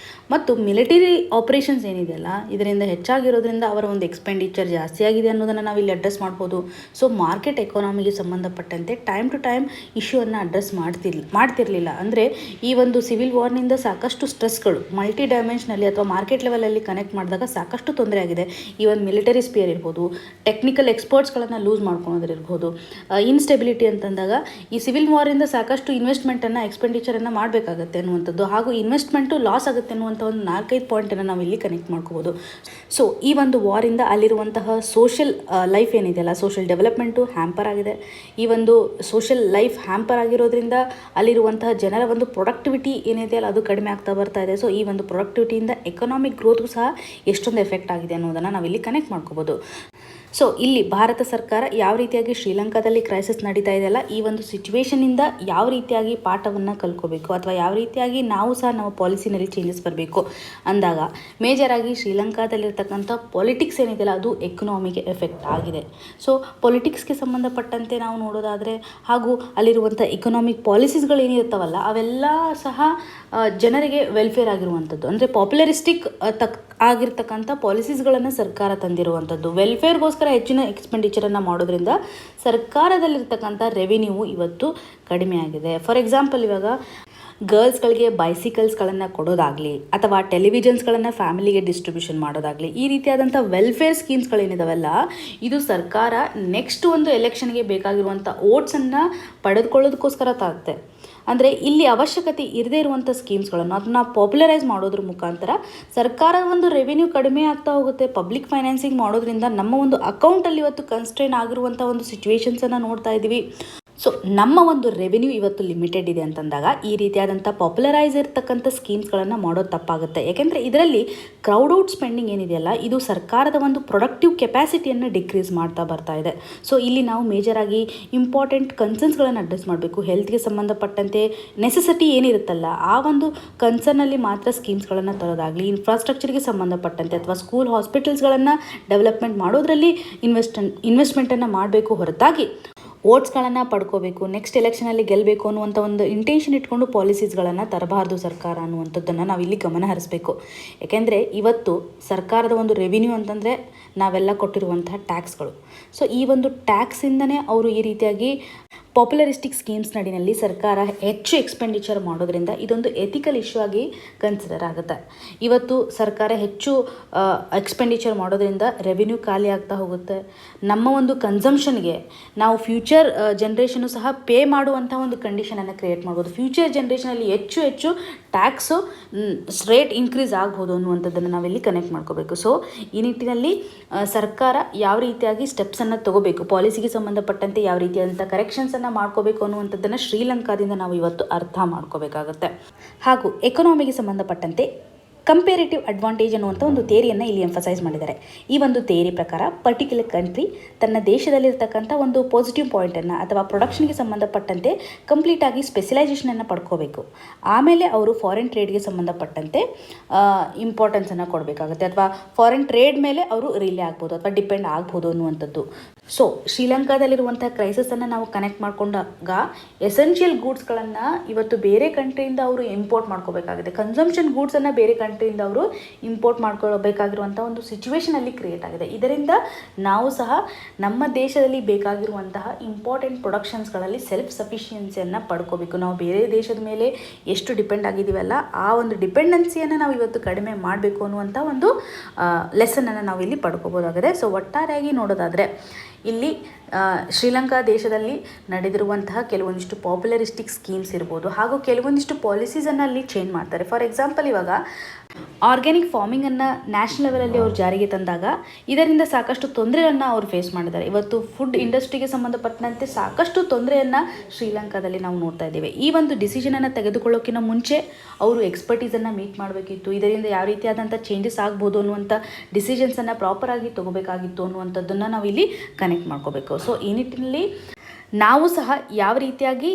ಮತ್ತು ಮಿಲಿಟರಿ ಆಪರೇಷನ್ಸ್ ಏನಿದೆಯಲ್ಲ ಇದರಿಂದ ಹೆಚ್ಚಾಗಿರೋದ್ರಿಂದ ಅವರ ಒಂದು ಎಕ್ಸ್ಪೆಂಡಿಚರ್ ಜಾಸ್ತಿ ಆಗಿದೆ ಅನ್ನೋದನ್ನು ನಾವು ಇಲ್ಲಿ ಅಡ್ರೆಸ್ ಮಾಡ್ಬೋದು. ಸೊ ಮಾರ್ಕೆಟ್ ಎಕಾನಮಿಗೆ ಸಂಬಂಧಪಟ್ಟಂತೆ ಟೈಮ್ ಟು ಟೈಮ್ ಇಶ್ಯೂವನ್ನು ಅಡ್ರೆಸ್ ಮಾಡ್ತಿರಲಿಲ್ಲ. ಅಂದರೆ ಈ ಒಂದು ಸಿವಿಲ್ ವಾರ್ನಿಂದ ಸಾಕಷ್ಟು ಸ್ಟ್ರೆಸ್ಗಳು ಮಲ್ಟಿ ಡೈಮೆನ್ಷನಲ್ಲಿ ಅಥವಾ ಮಾರ್ಕೆಟ್ ಲೆವೆಲಲ್ಲಿ ಕನೆಕ್ಟ್ ಮಾಡಿದಾಗ ಸಾಕಷ್ಟು ತೊಂದರೆ ಆಗಿದೆ. ಈ ಒಂದು ಮಿಲಿಟರಿ ಸ್ಪಿಯರ್ ಇರ್ಬೋದು, ಟೆಕ್ನಿಕಲ್ ಎಕ್ಸ್ಪರ್ಟ್ಸ್ಗಳನ್ನು ಲೂಸ್ ಮಾಡ್ಕೊಳೋದಿರ್ಬೋದು, ಇನ್ಸ್ಟೆಬಿಲಿಟಿ ಅಂತಂದಾಗ ಈ ಸಿವಿಲ್ ವಾರಿಂದ ಸಾಕಷ್ಟು ಇನ್ವೆಸ್ಟ್ಮೆಂಟನ್ನು ಎಕ್ಸ್ಪೆಂಡಿಚರನ್ನು ಮಾಡಬೇಕಾಗತ್ತೆ ಅನ್ನುವಂಥದ್ದು, ಹಾಗೂ ಇನ್ವೆಸ್ಟ್ಮೆಂಟು ಲಾಸ್ ಆಗುತ್ತೆ ಅನ್ನುವಂಥ ಒಂದು 4-5 ಪಾಯಿಂಟನ್ನು ನಾವು ಇಲ್ಲಿ ಕನೆಕ್ಟ್ ಮಾಡ್ಕೋಬೋದು. ಸೊ ಈ ಒಂದು ವಾರಿಂದ ಅಲ್ಲಿರುವಂತಹ ಸೋಷಿಯಲ್ ಲೈಫ್ ಏನಿದೆಯಲ್ಲ, ಸೋಷಿಯಲ್ ಡೆವಲಪ್ಮೆಂಟು ಹ್ಯಾಂಪರ್ ಆಗಿದೆ. ಈ ಒಂದು ಸೋಷಿಯಲ್ ಲೈಫ್ ಹ್ಯಾಂಪರ್ ಆಗಿರೋದ್ರಿಂದ ಅಲ್ಲಿರುವಂತಹ ಜನರ ಒಂದು ಪ್ರೊಡಕ್ಟಿವಿಟಿ ಏನಿದೆಯಲ್ಲ ಅದು ಕಡಿಮೆ ಆಗ್ತಾ ಬರ್ತಾ ಇದೆ. ಸೊ ಈ ಒಂದು ಪ್ರೊಡಕ್ಟಿವಿಟಿಯಿಂದ ಎಕನಾಮಿಕ್ ಗ್ರೋತ್ಗೂ ಸಹ ಎಷ್ಟೊಂದು ಎಫೆಕ್ಟ್ ಆಗಿದೆ ಅನ್ನೋದನ್ನು ನಾವಿಲ್ಲಿ ಕನೆಕ್ಟ್ ಮಾಡ್ಕೋಬೋದು. ಸೊ ಇಲ್ಲಿ ಭಾರತ ಸರ್ಕಾರ ಯಾವ ರೀತಿಯಾಗಿ ಶ್ರೀಲಂಕಾದಲ್ಲಿ ಕ್ರೈಸಿಸ್ ನಡೀತಾ ಇದೆಯಲ್ಲ, ಈ ಒಂದು ಸಿಚುವೇಶನಿಂದ ಯಾವ ರೀತಿಯಾಗಿ ಪಾಠವನ್ನು ಕಲ್ತ್ಕೋಬೇಕು ಅಥವಾ ಯಾವ ರೀತಿಯಾಗಿ ನಾವು ಸಹ ನಮ್ಮ ಪಾಲಿಸಿನಲ್ಲಿ ಚೇಂಜಸ್ ಬರಬೇಕು ಅಂದಾಗ ಮೇಜರಾಗಿ ಶ್ರೀಲಂಕಾದಲ್ಲಿರ್ತಕ್ಕಂಥ ಪೊಲಿಟಿಕ್ಸ್ ಏನಿದೆಯಲ್ಲ ಅದು ಎಕನಾಮಿಗೆ ಎಫೆಕ್ಟ್ ಆಗಿದೆ. ಸೊ ಪೊಲಿಟಿಕ್ಸ್ಗೆ ಸಂಬಂಧಪಟ್ಟಂತೆ ನಾವು ನೋಡೋದಾದರೆ ಹಾಗೂ ಅಲ್ಲಿರುವಂಥ ಎಕನಾಮಿಕ್ ಪಾಲಿಸೀಸ್ಗಳು ಏನಿರ್ತಾವಲ್ಲ ಅವೆಲ್ಲ ಸಹ ಜನರಿಗೆ ವೆಲ್ಫೇರ್ ಆಗಿರುವಂಥದ್ದು, ಅಂದರೆ ಪಾಪ್ಯುಲರಿಸ್ಟಿಕ್ ಆಗಿರ್ತಕ್ಕಂಥ ಪಾಲಿಸೀಸ್ಗಳನ್ನು ಸರ್ಕಾರ ತಂದಿರುವಂಥದ್ದು. ವೆಲ್ಫೇರ್ಗೋಸ್ಕರ ಹೆಚ್ಚಿನ ಎಕ್ಸ್ಪೆಂಡಿಚರನ್ನು ಮಾಡೋದ್ರಿಂದ ಸರ್ಕಾರದಲ್ಲಿರ್ತಕ್ಕಂಥ ರೆವಿನ್ಯೂ ಇವತ್ತು ಕಡಿಮೆ ಆಗಿದೆ. ಫಾರ್ ಎಕ್ಸಾಂಪಲ್, ಇವಾಗ ಗರ್ಲ್ಸ್ಗಳಿಗೆ ಬೈಸಿಕಲ್ಸ್ಗಳನ್ನು ಕೊಡೋದಾಗಲಿ ಅಥವಾ ಟೆಲಿವಿಷನ್ಸ್ಗಳನ್ನು ಫ್ಯಾಮಿಲಿಗೆ ಡಿಸ್ಟ್ರಿಬ್ಯೂಷನ್ ಮಾಡೋದಾಗಲಿ, ಈ ರೀತಿಯಾದಂಥ ವೆಲ್ಫೇರ್ ಸ್ಕೀಮ್ಸ್ಗಳೇನಿದಾವಲ್ಲ ಇದು ಸರ್ಕಾರ ನೆಕ್ಸ್ಟ್ ಒಂದು ಎಲೆಕ್ಷನ್ಗೆ ಬೇಕಾಗಿರುವಂಥ ಓಟ್ಸನ್ನು ಪಡೆದುಕೊಳ್ಳೋದಕ್ಕೋಸ್ಕರ ತಾಗುತ್ತೆ. ಅಂದರೆ ಇಲ್ಲಿ ಅವಶ್ಯಕತೆ ಇರದೇ ಇರುವಂಥ ಸ್ಕೀಮ್ಸ್ಗಳನ್ನು ಅದನ್ನ ಪಾಪ್ಯುಲರೈಸ್ ಮಾಡೋದ್ರ ಮುಖಾಂತರ ಸರ್ಕಾರದ ಒಂದು ರೆವಿನ್ಯೂ ಕಡಿಮೆ ಆಗ್ತಾ ಹೋಗುತ್ತೆ. ಪಬ್ಲಿಕ್ ಫೈನಾನ್ಸಿಂಗ್ ಮಾಡೋದ್ರಿಂದ ನಮ್ಮ ಒಂದು ಅಕೌಂಟಲ್ಲಿ ಇವತ್ತು ಕನ್ಸ್ಟ್ರೈನ್ ಆಗಿರುವಂಥ ಒಂದು ಸಿಚುವೇಶನ್ಸನ್ನು ನೋಡ್ತಾ ಇದ್ದೀವಿ. ಸೊ ನಮ್ಮ ಒಂದು ರೆವಿನ್ಯೂ ಇವತ್ತು ಲಿಮಿಟೆಡ್ ಇದೆ ಅಂತಂದಾಗ ಈ ರೀತಿಯಾದಂಥ ಪಾಪ್ಯುಲರೈಸ್ ಇರ್ತಕ್ಕಂಥ ಸ್ಕೀಮ್ಸ್ಗಳನ್ನು ಮಾಡೋದು ತಪ್ಪಾಗುತ್ತೆ. ಯಾಕೆಂದರೆ ಇದರಲ್ಲಿ ಕ್ರೌಡ್ ಔಟ್ ಸ್ಪೆಂಡಿಂಗ್ ಏನಿದೆಯಲ್ಲ ಇದು ಸರ್ಕಾರದ ಒಂದು ಪ್ರೊಡಕ್ಟಿವ್ ಕೆಪಾಸಿಟಿಯನ್ನು ಡಿಕ್ರೀಸ್ ಮಾಡ್ತಾ ಬರ್ತಾ ಇದೆ. ಸೊ ಇಲ್ಲಿ ನಾವು ಮೇಜರಾಗಿ ಇಂಪಾರ್ಟೆಂಟ್ ಕನ್ಸರ್ನ್ಸ್ಗಳನ್ನು ಅಡ್ರೆಸ್ ಮಾಡಬೇಕು. ಹೆಲ್ತ್ಗೆ ಸಂಬಂಧಪಟ್ಟಂತೆ ನೆಸೆಸಿಟಿ ಏನಿರುತ್ತಲ್ಲ ಆ ಒಂದು ಕನ್ಸರ್ನಲ್ಲಿ ಮಾತ್ರ ಸ್ಕೀಮ್ಸ್ಗಳನ್ನು ತರೋದಾಗಲಿ, ಇನ್ಫ್ರಾಸ್ಟ್ರಕ್ಚರ್ಗೆ ಸಂಬಂಧಪಟ್ಟಂತೆ ಅಥವಾ ಸ್ಕೂಲ್ ಹಾಸ್ಪಿಟಲ್ಸ್ಗಳನ್ನು ಡೆವಲಪ್ಮೆಂಟ್ ಮಾಡೋದರಲ್ಲಿ ಇನ್ವೆಸ್ಟ್ಮೆಂಟನ್ನು ಮಾಡಬೇಕು ಹೊರತಾಗಿ ಓಟ್ಸ್ಗಳನ್ನು ಪಡ್ಕೋಬೇಕು, ನೆಕ್ಸ್ಟ್ ಎಲೆಕ್ಷನಲ್ಲಿ ಗೆಲ್ಲಬೇಕು ಅನ್ನುವಂಥ ಒಂದು ಇಂಟೆನ್ಷನ್ ಇಟ್ಕೊಂಡು ಪಾಲಿಸೀಸ್ಗಳನ್ನು ತರಬಾರ್ದು ಸರ್ಕಾರ ಅನ್ನುವಂಥದ್ದನ್ನು ನಾವಿಲ್ಲಿ ಗಮನ ಹರಿಸಬೇಕು. ಯಾಕೆಂದರೆ ಇವತ್ತು ಸರ್ಕಾರದ ಒಂದು ರೆವಿನ್ಯೂ ಅಂತಂದರೆ ನಾವೆಲ್ಲ ಕೊಟ್ಟಿರುವಂತಹ ಟ್ಯಾಕ್ಸ್ಗಳು. ಸೊ ಈ ಒಂದು ಟ್ಯಾಕ್ಸಿಂದನೇ ಅವರು ಈ ರೀತಿಯಾಗಿ ಪಾಪ್ಯುಲರಿಸ್ಟಿಕ್ ಸ್ಕೀಮ್ಸ್ ನಡಿನಲ್ಲಿ ಸರ್ಕಾರ ಹೆಚ್ಚು ಎಕ್ಸ್ಪೆಂಡಿಚರ್ ಮಾಡೋದ್ರಿಂದ ಇದೊಂದು ಎಥಿಕಲ್ ಇಶ್ಯೂ ಆಗಿ ಕನ್ಸಿಡರ್ ಆಗುತ್ತೆ. ಇವತ್ತು ಸರ್ಕಾರ ಹೆಚ್ಚು ಎಕ್ಸ್ಪೆಂಡಿಚರ್ ಮಾಡೋದ್ರಿಂದ ರೆವಿನ್ಯೂ ಖಾಲಿ ಆಗ್ತಾ ಹೋಗುತ್ತೆ. ನಮ್ಮ ಒಂದು ಕನ್ಸಂಪ್ಷನ್ಗೆ ನಾವು ಫ್ಯೂಚರ್ ಜನ್ರೇಷನು ಸಹ ಪೇ ಮಾಡುವಂಥ ಒಂದು ಕಂಡೀಷನನ್ನು ಕ್ರಿಯೇಟ್ ಮಾಡ್ಬೋದು. ಫ್ಯೂಚರ್ ಜನ್ರೇಷನಲ್ಲಿ ಹೆಚ್ಚು ಟ್ಯಾಕ್ಸು ರೇಟ್ ಇನ್ಕ್ರೀಸ್ ಆಗ್ಬೋದು ಅನ್ನುವಂಥದ್ದನ್ನು ನಾವಿಲ್ಲಿ ಕನೆಕ್ಟ್ ಮಾಡ್ಕೋಬೇಕು. ಸೊ ಈ ನಿಟ್ಟಿನಲ್ಲಿ ಸರ್ಕಾರ ಯಾವ ರೀತಿಯಾಗಿ ಸ್ಟೆಪ್ಸನ್ನು ತಗೋಬೇಕು, ಪಾಲಿಸಿಗೆ ಸಂಬಂಧಪಟ್ಟಂತೆ ಯಾವ ರೀತಿಯಾದಂಥ ಕರೆಕ್ಷನ್ಸನ್ನು ಮಾಡ್ಕೋಬೇಕು ಅನ್ನುವಂಥದ್ದನ್ನು ಶ್ರೀಲಂಕಾದಿಂದ ನಾವು ಇವತ್ತು ಅರ್ಥ ಮಾಡ್ಕೋಬೇಕಾಗತ್ತೆ. ಹಾಗೂ ಎಕನಾಮಿಗೆ ಸಂಬಂಧಪಟ್ಟಂತೆ ಕಂಪೇರೇಟಿವ್ ಅಡ್ವಾಂಟೇಜ್ ಅನ್ನುವಂಥ ಒಂದು ಥಿಯರಿಯನ್ನು ಇಲ್ಲಿ ಎಂಫಸೈಸ್ ಮಾಡಿದ್ದಾರೆ. ಈ ಒಂದು ಥಿಯರಿ ಪ್ರಕಾರ ಪರ್ಟಿಕ್ಯುಲರ್ ಕಂಟ್ರಿ ತನ್ನ ದೇಶದಲ್ಲಿರ್ತಕ್ಕಂಥ ಒಂದು ಪಾಸಿಟಿವ್ ಪಾಯಿಂಟನ್ನು ಅಥವಾ ಪ್ರೊಡಕ್ಷನ್ಗೆ ಸಂಬಂಧಪಟ್ಟಂತೆ ಕಂಪ್ಲೀಟಾಗಿ ಸ್ಪೆಷಲೈಸೇಷನನ್ನು ಪಡ್ಕೋಬೇಕು. ಆಮೇಲೆ ಅವರು ಫಾರಿನ್ ಟ್ರೇಡ್ಗೆ ಸಂಬಂಧಪಟ್ಟಂತೆ ಇಂಪಾರ್ಟೆನ್ಸನ್ನು ಕೊಡಬೇಕಾಗುತ್ತೆ ಅಥವಾ ಫಾರಿನ್ ಟ್ರೇಡ್ ಮೇಲೆ ಅವರು ರಿಲೇ ಆಗ್ಬೋದು ಅಥವಾ ಡಿಪೆಂಡ್ ಆಗ್ಬೋದು ಅನ್ನುವಂಥದ್ದು. ಸೊ ಶ್ರೀಲಂಕಾದಲ್ಲಿರುವಂಥ ಕ್ರೈಸಿಸನ್ನು ನಾವು ಕನೆಕ್ಟ್ ಮಾಡಿಕೊಂಡಾಗ ಎಸೆನ್ಷಿಯಲ್ ಗೂಡ್ಸ್ಗಳನ್ನು ಇವತ್ತು ಬೇರೆ ಕಂಟ್ರಿಯಿಂದ ಅವರು ಇಂಪೋರ್ಟ್ ಮಾಡ್ಕೋಬೇಕಾಗಿದೆ. ಕನ್ಸಂಪ್ಷನ್ ಗೂಡ್ಸನ್ನು ಬೇರೆ ಕಂಟ್ರಿಯಿಂದ ಅವರು ಇಂಪೋರ್ಟ್ ಮಾಡ್ಕೊಳ್ಬೇಕಾಗಿರುವಂಥ ಒಂದು ಸಿಚುವೇಷನಲ್ಲಿ ಕ್ರಿಯೇಟ್ ಆಗಿದೆ. ಇದರಿಂದ ನಾವು ಸಹ ನಮ್ಮ ದೇಶದಲ್ಲಿ ಬೇಕಾಗಿರುವಂತಹ ಇಂಪಾರ್ಟೆಂಟ್ ಪ್ರೊಡಕ್ಷನ್ಸ್ಗಳಲ್ಲಿ ಸೆಲ್ಫ್ ಸಫಿಷಿಯನ್ಸಿಯನ್ನು ಪಡ್ಕೋಬೇಕು. ನಾವು ಬೇರೆ ದೇಶದ ಮೇಲೆ ಎಷ್ಟು ಡಿಪೆಂಡ್ ಆಗಿದ್ದೀವಲ್ಲ ಆ ಒಂದು ಡಿಪೆಂಡೆನ್ಸಿಯನ್ನು ನಾವು ಇವತ್ತು ಕಡಿಮೆ ಮಾಡಬೇಕು ಅನ್ನುವಂಥ ಒಂದು ಲೆಸನನ್ನು ನಾವು ಇಲ್ಲಿ ಪಡ್ಕೋಬೋದಾಗಿದೆ. ಸೊ ಒಟ್ಟಾರೆಯಾಗಿ ನೋಡೋದಾದರೆ ಇಲ್ಲಿ ಶ್ರೀಲಂಕಾ ದೇಶದಲ್ಲಿ ನಡೆದಿರುವಂತಹ ಕೆಲವೊಂದಿಷ್ಟು ಪಾಪ್ಯುಲರಿಸ್ಟಿಕ್ ಸ್ಕೀಮ್ಸ್ ಇರ್ಬೋದು ಹಾಗೂ ಕೆಲವೊಂದಿಷ್ಟು ಪಾಲಿಸೀಸನ್ನು ಅಲ್ಲಿ ಚೇಂಜ್ ಮಾಡ್ತಾರೆ. ಫಾರ್ ಎಕ್ಸಾಂಪಲ್, ಇವಾಗ ಆರ್ಗ್ಯಾನಿಕ್ ಫಾರ್ಮಿಂಗನ್ನು ನ್ಯಾಷನಲ್ ಲೆವೆಲಲ್ಲಿ ಅವರು ಜಾರಿಗೆ ತಂದಾಗ ಇದರಿಂದ ಸಾಕಷ್ಟು ತೊಂದರೆಯನ್ನು ಅವರು ಫೇಸ್ ಮಾಡಿದ್ದಾರೆ. ಇವತ್ತು ಫುಡ್ ಇಂಡಸ್ಟ್ರಿಗೆ ಸಂಬಂಧಪಟ್ಟಂತೆ ಸಾಕಷ್ಟು ತೊಂದರೆಯನ್ನು ಶ್ರೀಲಂಕಾದಲ್ಲಿ ನಾವು ನೋಡ್ತಾ ಇದ್ದೇವೆ. ಈ ಒಂದು ಡಿಸಿಷನನ್ನು ತೆಗೆದುಕೊಳ್ಳೋಕ್ಕಿಂತ ಮುಂಚೆ ಅವರು ಎಕ್ಸ್ಪರ್ಟೀಸನ್ನು ಮೀಟ್ ಮಾಡಬೇಕಿತ್ತು. ಇದರಿಂದ ಯಾವ ರೀತಿಯಾದಂಥ ಚೇಂಜಸ್ ಆಗ್ಬೋದು ಅನ್ನುವಂಥ ಡಿಸಿಷನ್ಸನ್ನು ಪ್ರಾಪರಾಗಿ ತೊಗೋಬೇಕಾಗಿತ್ತು ಅನ್ನುವಂಥದ್ದನ್ನು ನಾವು ಇಲ್ಲಿ ಕನೆಕ್ಟ್ ಮಾಡ್ಕೋಬೇಕು. ಸೊ ಈ ನಿಟ್ಟಿನಲ್ಲಿ ನಾವು ಸಹ ಯಾವ ರೀತಿಯಾಗಿ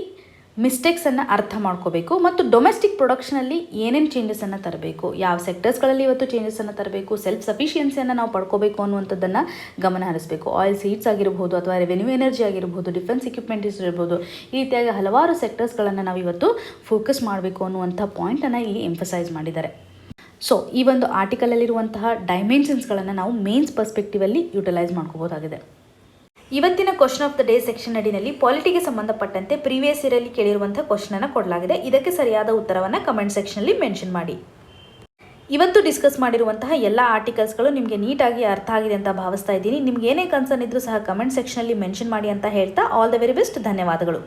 ಮಿಸ್ಟೇಕ್ಸನ್ನು ಅರ್ಥ ಮಾಡ್ಕೋಬೇಕು ಮತ್ತು ಡೊಮೆಸ್ಟಿಕ್ ಪ್ರೊಡಕ್ಷನಲ್ಲಿ ಏನೇನು ಚೇಂಜಸನ್ನು ತರಬೇಕು, ಯಾವ ಸೆಕ್ಟರ್ಸ್ಗಳಲ್ಲಿ ಇವತ್ತು ಚೇಂಜಸನ್ನು ತರಬೇಕು, ಸೆಲ್ಫ್ ಸಫಿಷಿಯನ್ಸಿಯನ್ನು ನಾವು ಪಡ್ಕೋಬೇಕು ಅನ್ನುವಂಥದ್ದನ್ನು ಗಮನ ಹರಿಸಬೇಕು. ಆಯಿಲ್ ಸೀಡ್ಸ್ ಆಗಿರ್ಬೋದು ಅಥವಾ ರೆವೆನ್ಯೂ ಎನರ್ಜಿ ಆಗಿರ್ಬೋದು, ಡಿಫೆನ್ಸ್ ಇಕ್ವಿಪ್ಮೆಂಟ್ಸ್ ಇರ್ಬೋದು, ಈ ರೀತಿಯಾಗಿ ಹಲವಾರು ಸೆಕ್ಟರ್ಸ್ಗಳನ್ನು ನಾವು ಇವತ್ತು ಫೋಕಸ್ ಮಾಡಬೇಕು ಅನ್ನುವಂಥ ಪಾಯಿಂಟನ್ನು ಇಲ್ಲಿ ಎಂಫಸೈಸ್ ಮಾಡಿದ್ದಾರೆ. ಸೊ ಈ ಒಂದು ಆರ್ಟಿಕಲಲ್ಲಿರುವಂತಹ ಡೈಮೆನ್ಷನ್ಸ್ಗಳನ್ನು ನಾವು ಮೇನ್ಸ್ ಪರ್ಸ್ಪೆಕ್ಟಿವಲ್ಲಿ ಯುಟಿಲೈಸ್ ಮಾಡ್ಕೋಬೋದಾಗಿದೆ. ಇವತ್ತಿನ question of the day section ಅಡಿನಲ್ಲಿ ಪಾಲಿಟಿಗೆ ಸಂಬಂಧಪಟ್ಟಂತೆ ಪ್ರೀವಿಯಸ್ ಇಯರಲ್ಲಿ ಕೇಳಿರುವಂಥ ಕ್ವಶನನ್ನು ಕೊಡಲಾಗಿದೆ. ಇದಕ್ಕೆ ಸರಿಯಾದ ಉತ್ತರವನ್ನು ಕಮೆಂಟ್ ಸೆಕ್ಷನಲ್ಲಿ ಮೆನ್ಷನ್ ಮಾಡಿ. ಇವತ್ತು ಡಿಸ್ಕಸ್ ಮಾಡಿರುವಂತಹ ಎಲ್ಲ ಆರ್ಟಿಕಲ್ಸ್ಗಳು ನಿಮಗೆ ನೀಟಾಗಿ ಅರ್ಥ ಆಗಿದೆ ಅಂತ ಭಾವಿಸ್ತಾ ಇದ್ದೀನಿ. ನಿಮ್ಗೆ ಏನೇ ಕನ್ಸರ್ನ್ ಇದ್ರೂ ಸಹ ಕಮೆಂಟ್ ಸೆಕ್ಷನಲ್ಲಿ ಮೆನ್ಷನ್ ಮಾಡಿ ಅಂತ ಹೇಳ್ತಾ ಆಲ್ ದ ವೆರಿ ಬೆಸ್ಟ್. ಧನ್ಯವಾದಗಳು.